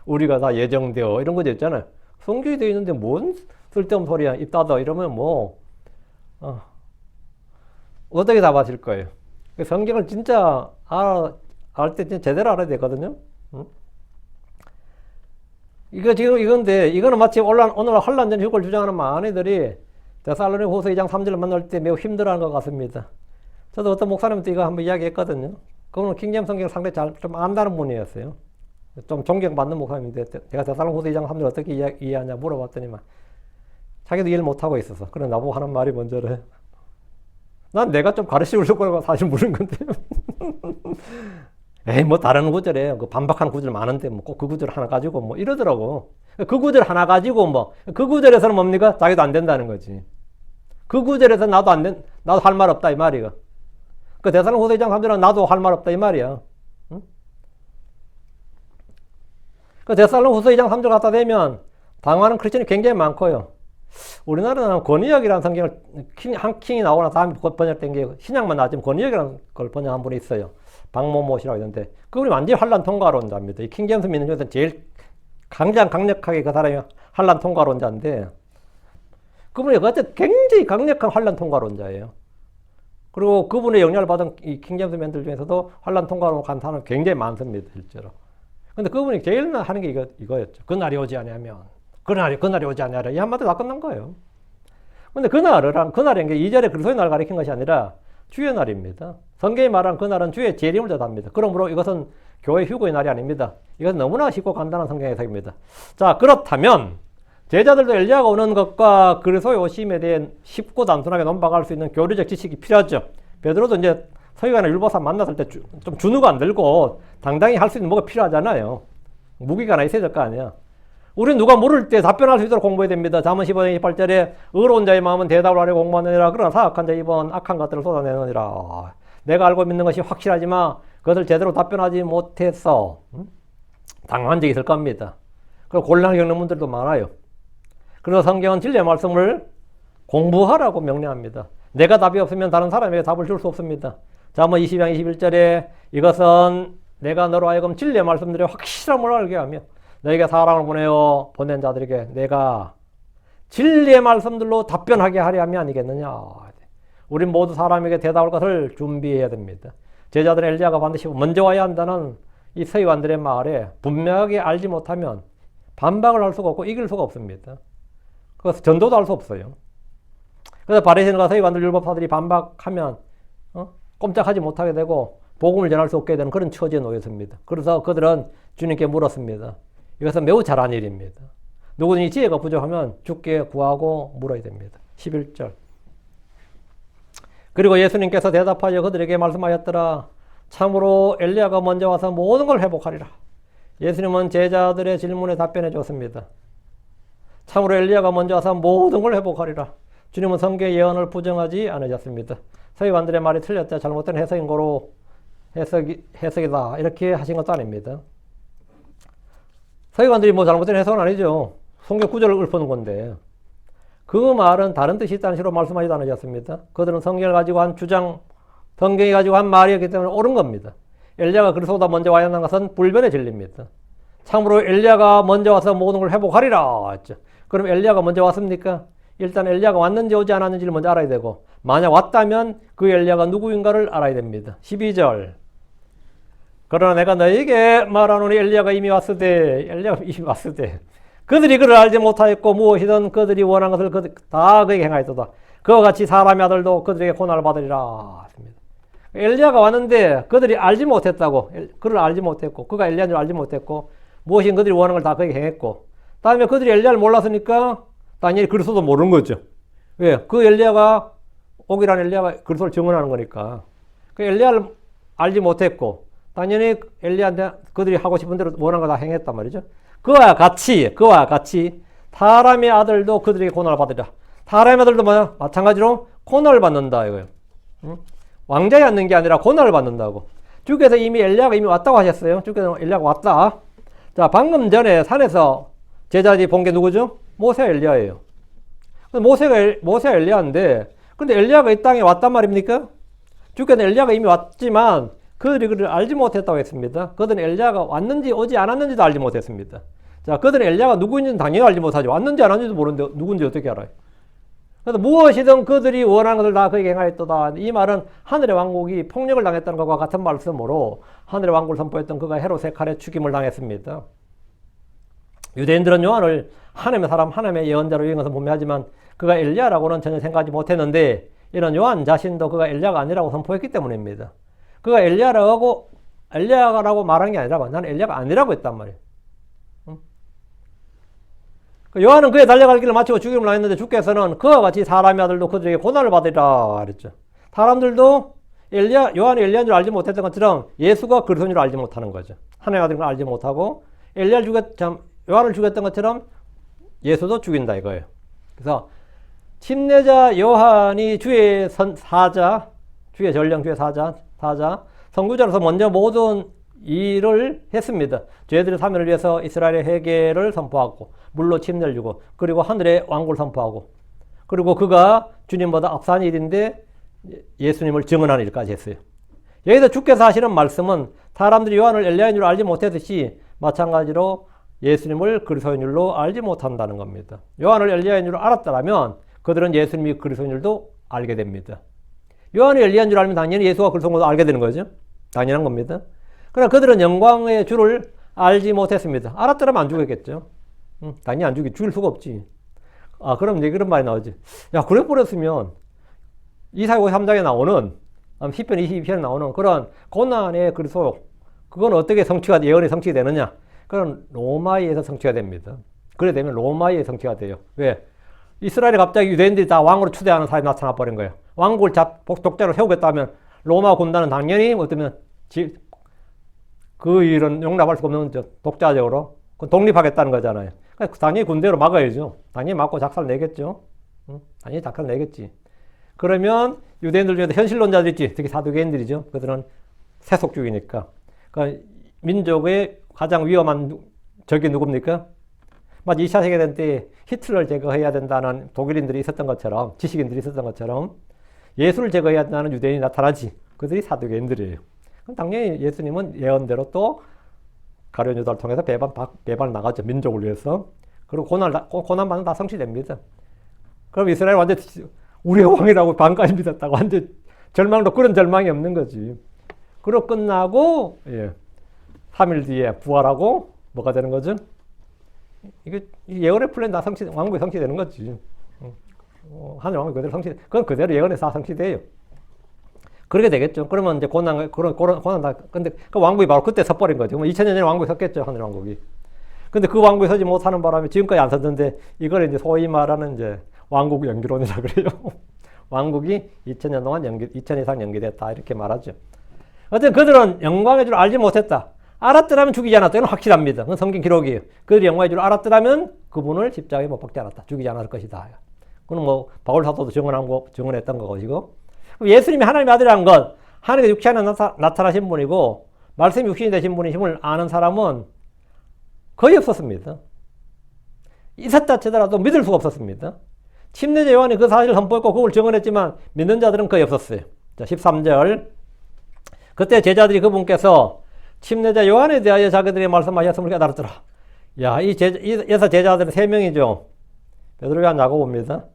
우리가 다 예정되어 이런 거죠 있잖아요. 성경이 되어 있는데 뭔 쓸데없는 소리야. 입 닫아 이러면 뭐 어떻게 답하실 거예요? 성경을 진짜 알 때 진짜 제대로 알아야 되거든요. 이건데 이거는 마치 오늘 환란전 휴거를 주장하는 많은 이들이 데살로니가 후서 2장 3절을 만날 때 매우 힘들어하는 것 같습니다. 저도 어떤 목사님한테 이거 한번 이야기했거든요. 그분은 킹잼 성경 상당히 좀 안다는 분이었어요. 좀 존경받는 목사님인데 제가 데살로니가 후서 2장 3절 어떻게 이해하냐 물어봤더니만 자기도 이해를 못하고 있어서 그래 나보고 하는 말이 먼저래. 난 내가 좀 가르치려고 거라고 사실 물은 건데 에이 뭐 다른 구절에 그 반박하는 구절 많은데 뭐 꼭 그 구절 하나 가지고 뭐 이러더라고. 그 구절 하나 가지고 뭐 그 구절에서는 뭡니까? 자기도 안 된다는 거지. 그 구절에서 나도 할 말 없다 이 말이가. 그 데살로니가 후서 2장 3절은 나도 할 말 없다 이 말이야. 응? 그 데살로니가 후서 2장 3절 갖다 대면 당하는 크리스천이 굉장히 많고요. 우리나라는 권위역이라는 성경을 한 킹이 나오나 다음에 번역된 게 신약만 나왔지만 권위역이라는 걸 번역한 분이 있어요. 박모모시라고 있는데 그분이 완전히 환란 통과론자입니다. 이 킹제임스 믿는 중에서 제일 강력하게 그 사람이 환란 통과론자인데 그분이 어쨌든 굉장히 강력한 환란 통과론자예요. 그리고 그분의 영향을 받은 이 킹제임스 맨들 중에서도 환란 통과론 간 사람은 굉장히 많습니다, 실제로. 근데 그분이 제일 하는 게 이거였죠. 그날이 오지 않으면 그날이 오지 않으라 이 한마디 다 끝난 거예요. 근데 그날인 게 2절에 그리스도의 날 가리킨 것이 아니라 주의 날입니다. 성경이 말한 그날은 주의 재림을 뜻합니다. 그러므로 이것은 교회 휴거의 날이 아닙니다. 이것은 너무나 쉽고 간단한 성경 해석입니다. 자, 그렇다면 제자들도 엘리야가 오는 것과 그리스도의 오심에 대해 쉽고 단순하게 논박할 수 있는 교리적 지식이 필요하죠. 베드로도 이제 서기관이나 율법사 만났을 때 좀 주눅 안 들고 당당히 할 수 있는 뭐가 필요하잖아요. 무기가 하나 있어야 될 거 아니야. 우린 누가 물을 때 답변할 수 있도록 공부해야 됩니다. 잠언 15장 28절에 의로운 자의 마음은 대답을 하려고 공부하느니라. 그러나 사악한 자의 입은 악한 것들을 쏟아내느니라. 내가 알고 믿는 것이 확실하지만 그것을 제대로 답변하지 못해서 당한 적이 있을 겁니다. 그리고 곤란을 겪는 분들도 많아요. 그래서 성경은 진리의 말씀을 공부하라고 명령합니다. 내가 답이 없으면 다른 사람에게 답을 줄 수 없습니다. 잠언 20장 21절에 이것은 내가 너로 하여금 진리의 말씀들의 확실함을 알게 하며 너에게 사랑을 보낸 자들에게 내가 진리의 말씀들로 답변하게 하려 함이 아니겠느냐. 우린 모두 사람에게 대답할 것을 준비해야 됩니다. 제자들은 엘리야가 반드시 먼저 와야 한다는 이 서기관들의 말에 분명하게 알지 못하면 반박을 할 수가 없고 이길 수가 없습니다. 그래서 전도도 할 수 없어요. 그래서 바리새인과 서기관들 율법사들이 반박하면 꼼짝하지 못하게 되고 복음을 전할 수 없게 되는 그런 처지에 놓였습니다. 그래서 그들은 주님께 물었습니다. 이것은 매우 잘한 일입니다. 누구든지 지혜가 부족하면 주께 구하고 물어야 됩니다. 11절. 그리고 예수님께서 대답하여 그들에게 말씀하였더라. 참으로 엘리야가 먼저 와서 모든 걸 회복하리라. 예수님은 제자들의 질문에 답변해 줬습니다. 참으로 엘리야가 먼저 와서 모든 걸 회복하리라. 주님은 성경의 예언을 부정하지 않으셨습니다. 서기관들의 말이 틀렸다. 잘못된 해석인 거로 해석이다. 이렇게 하신 것도 아닙니다. 서기관들이 뭐 잘못된 해석은 아니죠. 성경 구절을 읊어놓은 건데 그 말은 다른 뜻이 있다는 식으로 말씀하지도 않으셨습니다. 그들은 성경을 가지고 한 주장, 성경이 가지고 한 말이었기 때문에 옳은 겁니다. 엘리야가 그리스도보다 먼저 와야 하는 것은 불변의 진리입니다. 참으로 엘리야가 먼저 와서 모든 걸 회복하리라 했죠. 그럼 엘리야가 먼저 왔습니까? 일단 엘리야가 왔는지 오지 않았는지를 먼저 알아야 되고 만약 왔다면 그 엘리야가 누구인가를 알아야 됩니다. 12절. 그러나 내가 너에게 말하노니 엘리야가 이미 왔으되 그들이 그를 알지 못하였고 무엇이든 그들이 원한 것을 다 그에게 행하였도다. 그와 같이 사람의 아들도 그들에게 고난을 받으리라. 엘리야가 왔는데 그들이 알지 못했다고. 그를 알지 못했고 그가 엘리야인 줄 알지 못했고 무엇이든 그들이 원하는 걸 다 그에게 행했고 다음에 그들이 엘리야를 몰랐으니까 다니엘이 그리스도도 모르는 거죠. 왜? 그 엘리야가 오기란 엘리야가 그리스도를 증언하는 거니까. 그 엘리야를 알지 못했고 당연히 엘리야한테 그들이 하고 싶은 대로 원하는 거 다 행했단 말이죠. 그와 같이 사람의 아들도 그들에게 고난을 받으리라. 사람의 아들도 뭐야? 마찬가지로 고난을 받는다 이거예요. 응? 왕자에 앉는 게 아니라 고난을 받는다고. 주께서 이미 엘리야가 이미 왔다고 하셨어요. 주께서 엘리야가 왔다. 자, 방금 전에 산에서 제자들이 본 게 누구죠? 모세 엘리야예요. 모세 엘리야인데 근데 엘리야가 이 땅에 왔단 말입니까? 주께서 엘리야가 이미 왔지만 그들이 그를 알지 못했다고 했습니다. 그들은 엘리야가 왔는지 오지 않았는지도 알지 못했습니다. 자, 그들은 엘리야가 누구인지는 당연히 알지 못하죠. 왔는지 안 왔는지도 모르는데 누군지 어떻게 알아요? 그래서 무엇이든 그들이 원하는 것을 다 그에게 행하였도다. 이 말은 하늘의 왕국이 폭력을 당했다는 것과 같은 말씀으로 하늘의 왕국을 선포했던 그가 헤롯의 칼에 죽임을 당했습니다. 유대인들은 요한을 하나님의 사람, 하나님의 예언자로 여긴 것을 분명하지만 그가 엘리야라고는 전혀 생각하지 못했는데 이런 요한 자신도 그가 엘리야가 아니라고 선포했기 때문입니다. 그가 엘리야라고 말한 게 아니라 나는 엘리야가 아니라고 했단 말이에요. 응? 요한은 그의 달려갈 길을 마치고 죽임을 당했는데 주께서는 그와 같이 사람의 아들도 그들에게 고난을 받으리라 그랬죠. 사람들도 요한이 엘리야인 줄 알지 못했던 것처럼 예수가 그리스도인 줄 알지 못하는 거죠. 하나님의 아들인 걸 알지 못하고 요한을 죽였던 것처럼 예수도 죽인다 이거예요. 그래서 침례자 요한이 주의 사자, 주의 전령, 주의 사자. 선구자로서 먼저 모든 일을 했습니다. 죄들의 사면을 위해서 이스라엘의 회개를 선포하고 물로 침례를 주고 그리고 하늘의 왕국을 선포하고 그리고 그가 주님보다 앞선 일인데 예수님을 증언하는 일까지 했어요. 여기서 주께서 하시는 말씀은 사람들이 요한을 엘리야인 줄 알지 못했듯이 마찬가지로 예수님을 그리스도인 줄로 알지 못한다는 겁니다. 요한을 엘리야인 줄 알았다면 그들은 예수님이 그리스도인 줄도 알게 됩니다. 요한이 엘리야인 줄 알면 당연히 예수가 그리스도인 줄도 알게 되는 거죠. 당연한 겁니다. 그러나 그들은 영광의 주를 알지 못했습니다. 알았더라면 안 죽였겠죠. 당연히 안 죽일 수가 없지. 그럼 이제 그런 말이 나오지. 야, 그래 버렸으면 이사야 3장에 나오는 시편 22편에 나오는 그런 고난의 그리스도 그건 어떻게 성취가 예언이 성취가 되느냐? 그건 로마에서 성취가 됩니다. 그래 되면 로마에 성취가 돼요. 왜? 이스라엘에 갑자기 유대인들이 다 왕으로 추대하는 사람이 나타나 버린 거예요. 왕국을 독자로 세우겠다 하면 로마 군단은 당연히 어쩌면 그 일은 용납할 수 없는 독자적으로 독립하겠다는 거잖아요. 그러니까 당연히 군대로 막아야죠. 당연히 막고 작살 내겠죠. 당연히 작살 내겠지. 그러면 유대인들 중에도 현실론자들 있지. 특히 사두개인들이죠. 그들은 세속주의니까. 그러니까 민족의 가장 위험한 적이 누굽니까? 마치 2차 세계대전 때 히틀러를 제거해야 된다는 독일인들이 있었던 것처럼 지식인들이 있었던 것처럼 예수를 제거해야 된다는 유대인이 나타나지. 그들이 사두개인들이에요. 그럼 당연히 예수님은 예언대로 또 가룟 유다를 통해서 배반 나가죠. 민족을 위해서. 그리고 고난받는 다 성취됩니다. 그럼 이스라엘 완전 우리의 왕이라고 반까지 믿었다고 완전 절망도 그런 절망이 없는 거지. 그리고 끝나고 3일 뒤에 부활하고 뭐가 되는 거죠? 이게 예언의 플랜 다 왕국이 성취되는 거지. 하늘 왕국이 그대로 그건 그대로 예언에 다 성취돼요. 그렇게 되겠죠. 그러면 이제 고난 다, 근데 그 왕국이 바로 그때 섰버린 거죠. 2000년 전에 왕국이 섰겠죠. 하늘 왕국이. 근데 그 왕국이 서지 못하는 바람에 지금까지 안 섰는데 이걸 이제 소위 말하는 이제 왕국 연기론이라 그래요. 왕국이 2000년 동안 2000년 이상 연기됐다. 이렇게 말하죠. 어쨌든 그들은 영광의 줄 알지 못했다. 알았더라면 죽이지 않았다. 이건 확실합니다. 그건 성경 기록이에요. 그들이 영광의 줄 알았더라면 그분을 십자가에 못 박지 않았다. 죽이지 않았을 것이다. 그건 뭐 바울 사도도 증언했던 것이고. 예수님이 하나님의 아들이라는 건 하나님의 육체 안에 나타나신 분이고 말씀이 육신이 되신 분이심을 아는 사람은 거의 없었습니다. 있었다 치더라도 믿을 수가 없었습니다. 침례자 요한이 그 사실을 선포했고 그걸 증언했지만 믿는 자들은 거의 없었어요. 자, 13절. 그때 제자들이 그분께서 침례자 요한에 대하여 자기들이 말씀하셨음을 깨달았더라. 야, 여섯 제자들은 3명이죠. 베드로, 요한, 야고보입니다.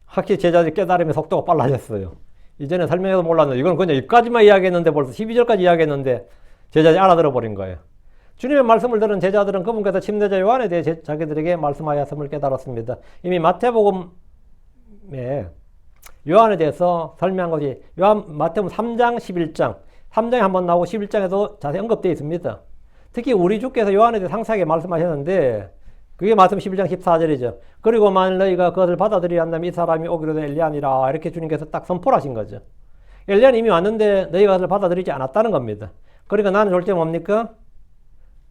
확실히 제자들이 깨달음의 속도가 빨라졌어요. 이전에 설명해도 몰랐는데 이건 그냥 여기까지만 이야기했는데 벌써 12절까지 이야기했는데 제자들이 알아들어 버린 거예요. 주님의 말씀을 들은 제자들은 그분께서 침례자 요한에 대해 자기들에게 말씀하였음을 깨달았습니다. 이미 마태복음에 요한에 대해서 설명한 것이 마태복음 3장 11장 3장에 한번 나오고 11장에도 자세히 언급되어 있습니다. 특히 우리 주께서 요한에 대해 상세하게 말씀하셨는데 그게 말씀 11장 14절이죠. 그리고 만일 너희가 그것을 받아들여야 한다면 이 사람이 오기로 된 엘리야니라 이렇게 주님께서 딱 선포를 하신 거죠. 엘리야는 이미 왔는데 너희가 그것을 받아들이지 않았다는 겁니다. 그러니까 나는 졸제 뭡니까?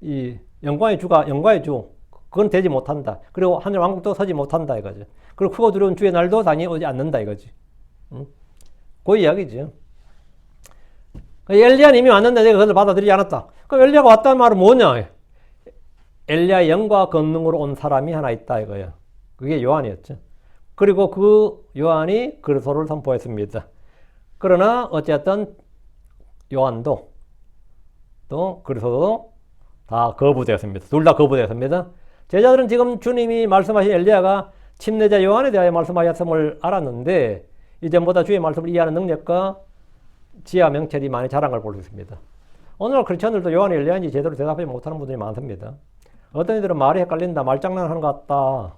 이 영광의 주 그건 되지 못한다. 그리고 하늘 왕국도 서지 못한다 이거죠. 그리고 크고 두려운 주의 날도 당연히 오지 않는다 이거지. 그 이야기죠. 엘리야는 이미 왔는데 내가 그것을 받아들이지 않았다. 그럼 엘리야가 왔다는 말은 뭐냐? 엘리야의 영과 권능으로 온 사람이 하나 있다 이거예요. 그게 요한이었죠. 그리고 그 요한이 그리스도를 선포했습니다. 그러나 어쨌든 요한도 또 그리스도도 다 거부되었습니다. 둘 다 거부되었습니다. 제자들은 지금 주님이 말씀하신 엘리야가 침례자 요한에 대하여 말씀하셨음을 알았는데 이전보다 주의 말씀을 이해하는 능력과 지혜와 명철이 많이 자란 걸 볼 수 있습니다. 오늘 크리스천들도 요한이 엘리야인지 제대로 대답하지 못하는 분들이 많습니다. 어떤 이들은 말이 헷갈린다, 말장난하는 것 같다,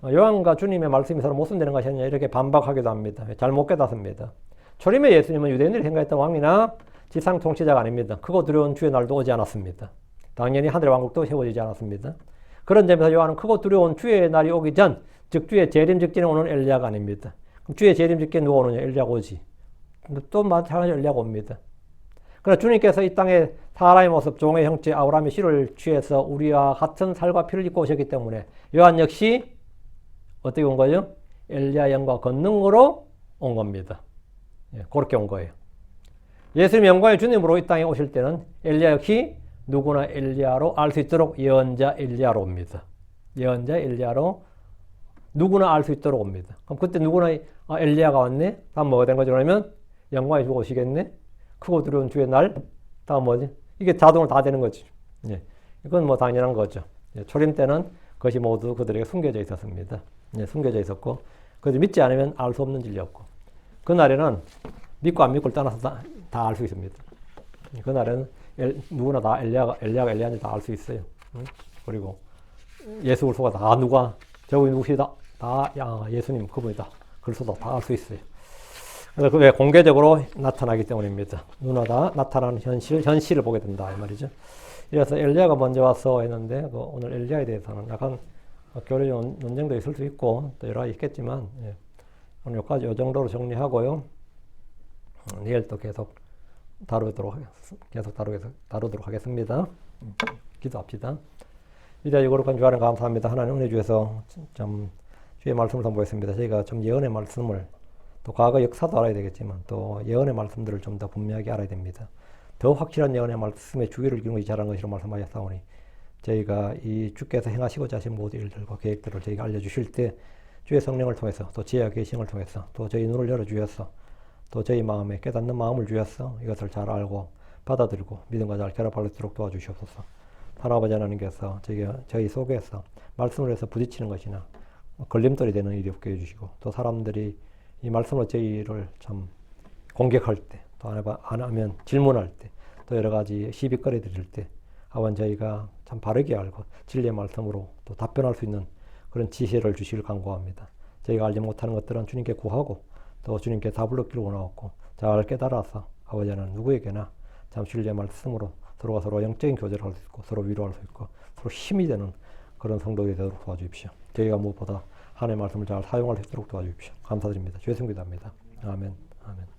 요한과 주님의 말씀이 서로 모순되는 것이 아니냐 이렇게 반박하기도 합니다. 잘못 깨닫습니다. 초림의 예수님은 유대인들이 생각했던 왕이나 지상 통치자가 아닙니다. 크고 두려운 주의 날도 오지 않았습니다. 당연히 하늘의 왕국도 세워지지 않았습니다. 그런 점에서 요한은 크고 두려운 주의 날이 오기 전, 즉 주의 재림 직전에 오는 엘리야가 아닙니다. 그럼 주의 재림 직전에 누가 오느냐? 엘리야가 오지. 또 마찬가지로 엘리야가 옵니다. 그러나 주님께서 이 땅에 사람의 모습, 종의 형체, 아브라함의 씨를 취해서 우리와 같은 살과 피를 입고 오셨기 때문에 요한 역시 어떻게 온 거죠? 엘리야 영과 권능으로 온 겁니다. 예, 그렇게 온 거예요. 예수님 영광의 주님으로 이 땅에 오실 때는 엘리야 역시 누구나 엘리야로 알 수 있도록 예언자 엘리야로 옵니다. 예언자 엘리야로 누구나 알 수 있도록 옵니다. 그럼 그때 누구나 엘리야가 왔네? 다음 뭐가 된 거죠? 그러면 영광의 주가 오시겠네? 크고 두려운 주의 날? 다음 뭐지? 이게 자동으로 다 되는 거지. 예. 이건 뭐 당연한 거죠. 예. 초림 때는 그것이 모두 그들에게 숨겨져 있었습니다. 예. 숨겨져 있었고, 그것을 믿지 않으면 알 수 없는 진리였고, 그날에는 믿고 안 믿고를 떠나서 다 알 수 있습니다. 그날에는 누구나 다 엘리야가 엘리야인지 다 알 수 있어요. 그리고 예수 그리스도가 다 누가 저분이 누구시다? 다 예수님 그분이다. 그리스도다. 다 알 수 있어요. 그래서 그게 공개적으로 나타나기 때문입니다. 누구나 다 나타나는 현실을 보게 된다 이 말이죠. 그래서 엘리야가 먼저 와서 했는데 오늘 엘리야에 대해서는 약간 교리 논쟁도 있을 수 있고 또 여러 가지 있겠지만 예. 오늘 여기까지 이 정도로 정리하고요. 내일 또 계속 다루도록 하겠습니다. 기도합시다. 이제 거룩한 주하는 감사합니다. 하나님 은혜 주셔서 좀 주의 말씀을 선보였습니다. 저희가 좀 예언의 말씀을 또 과거 역사도 알아야 되겠지만 또 예언의 말씀들을 좀 더 분명하게 알아야 됩니다. 더 확실한 예언의 말씀의 주기를 이루는 것이 잘한 것이라고 말씀하셨사오니 저희가 이 주께서 행하시고자 하신 모든 일들과 계획들을 저희가 알려주실 때 주의 성령을 통해서 또 지혜와 계시를 통해서 또 저희 눈을 열어주셔서 또 저희 마음에 깨닫는 마음을 주셔서 이것을 잘 알고 받아들이고 믿음과 잘 결합할 수 있도록 도와주시옵소서. 하나아버지 하나님께서 저희 속에서 말씀을 해서 부딪히는 것이나 걸림돌이 되는 일이 없게 해주시고 또 사람들이 이 말씀으로 저희를 참 공격할 때 또 안 하면 질문할 때 또 여러 가지 시비거리 드릴 때 아버지 저희가 참 바르게 알고 진리의 말씀으로 또 답변할 수 있는 그런 지혜를 주시길 간구합니다. 저희가 알지 못하는 것들은 주님께 구하고 또 주님께 답을 얻기를 원하옵고 잘 깨달아서 아버지는 누구에게나 참 진리의 말씀으로 서로가 서로 영적인 교제를 할 수 있고 서로 위로할 수 있고 서로 힘이 되는 그런 성도가 되도록 도와주십시오. 저희가 무엇보다 하나님의 말씀을 잘 사용할 수 있도록 도와주십시오. 감사드립니다. 주의 성기도합니다. 아멘. 아멘.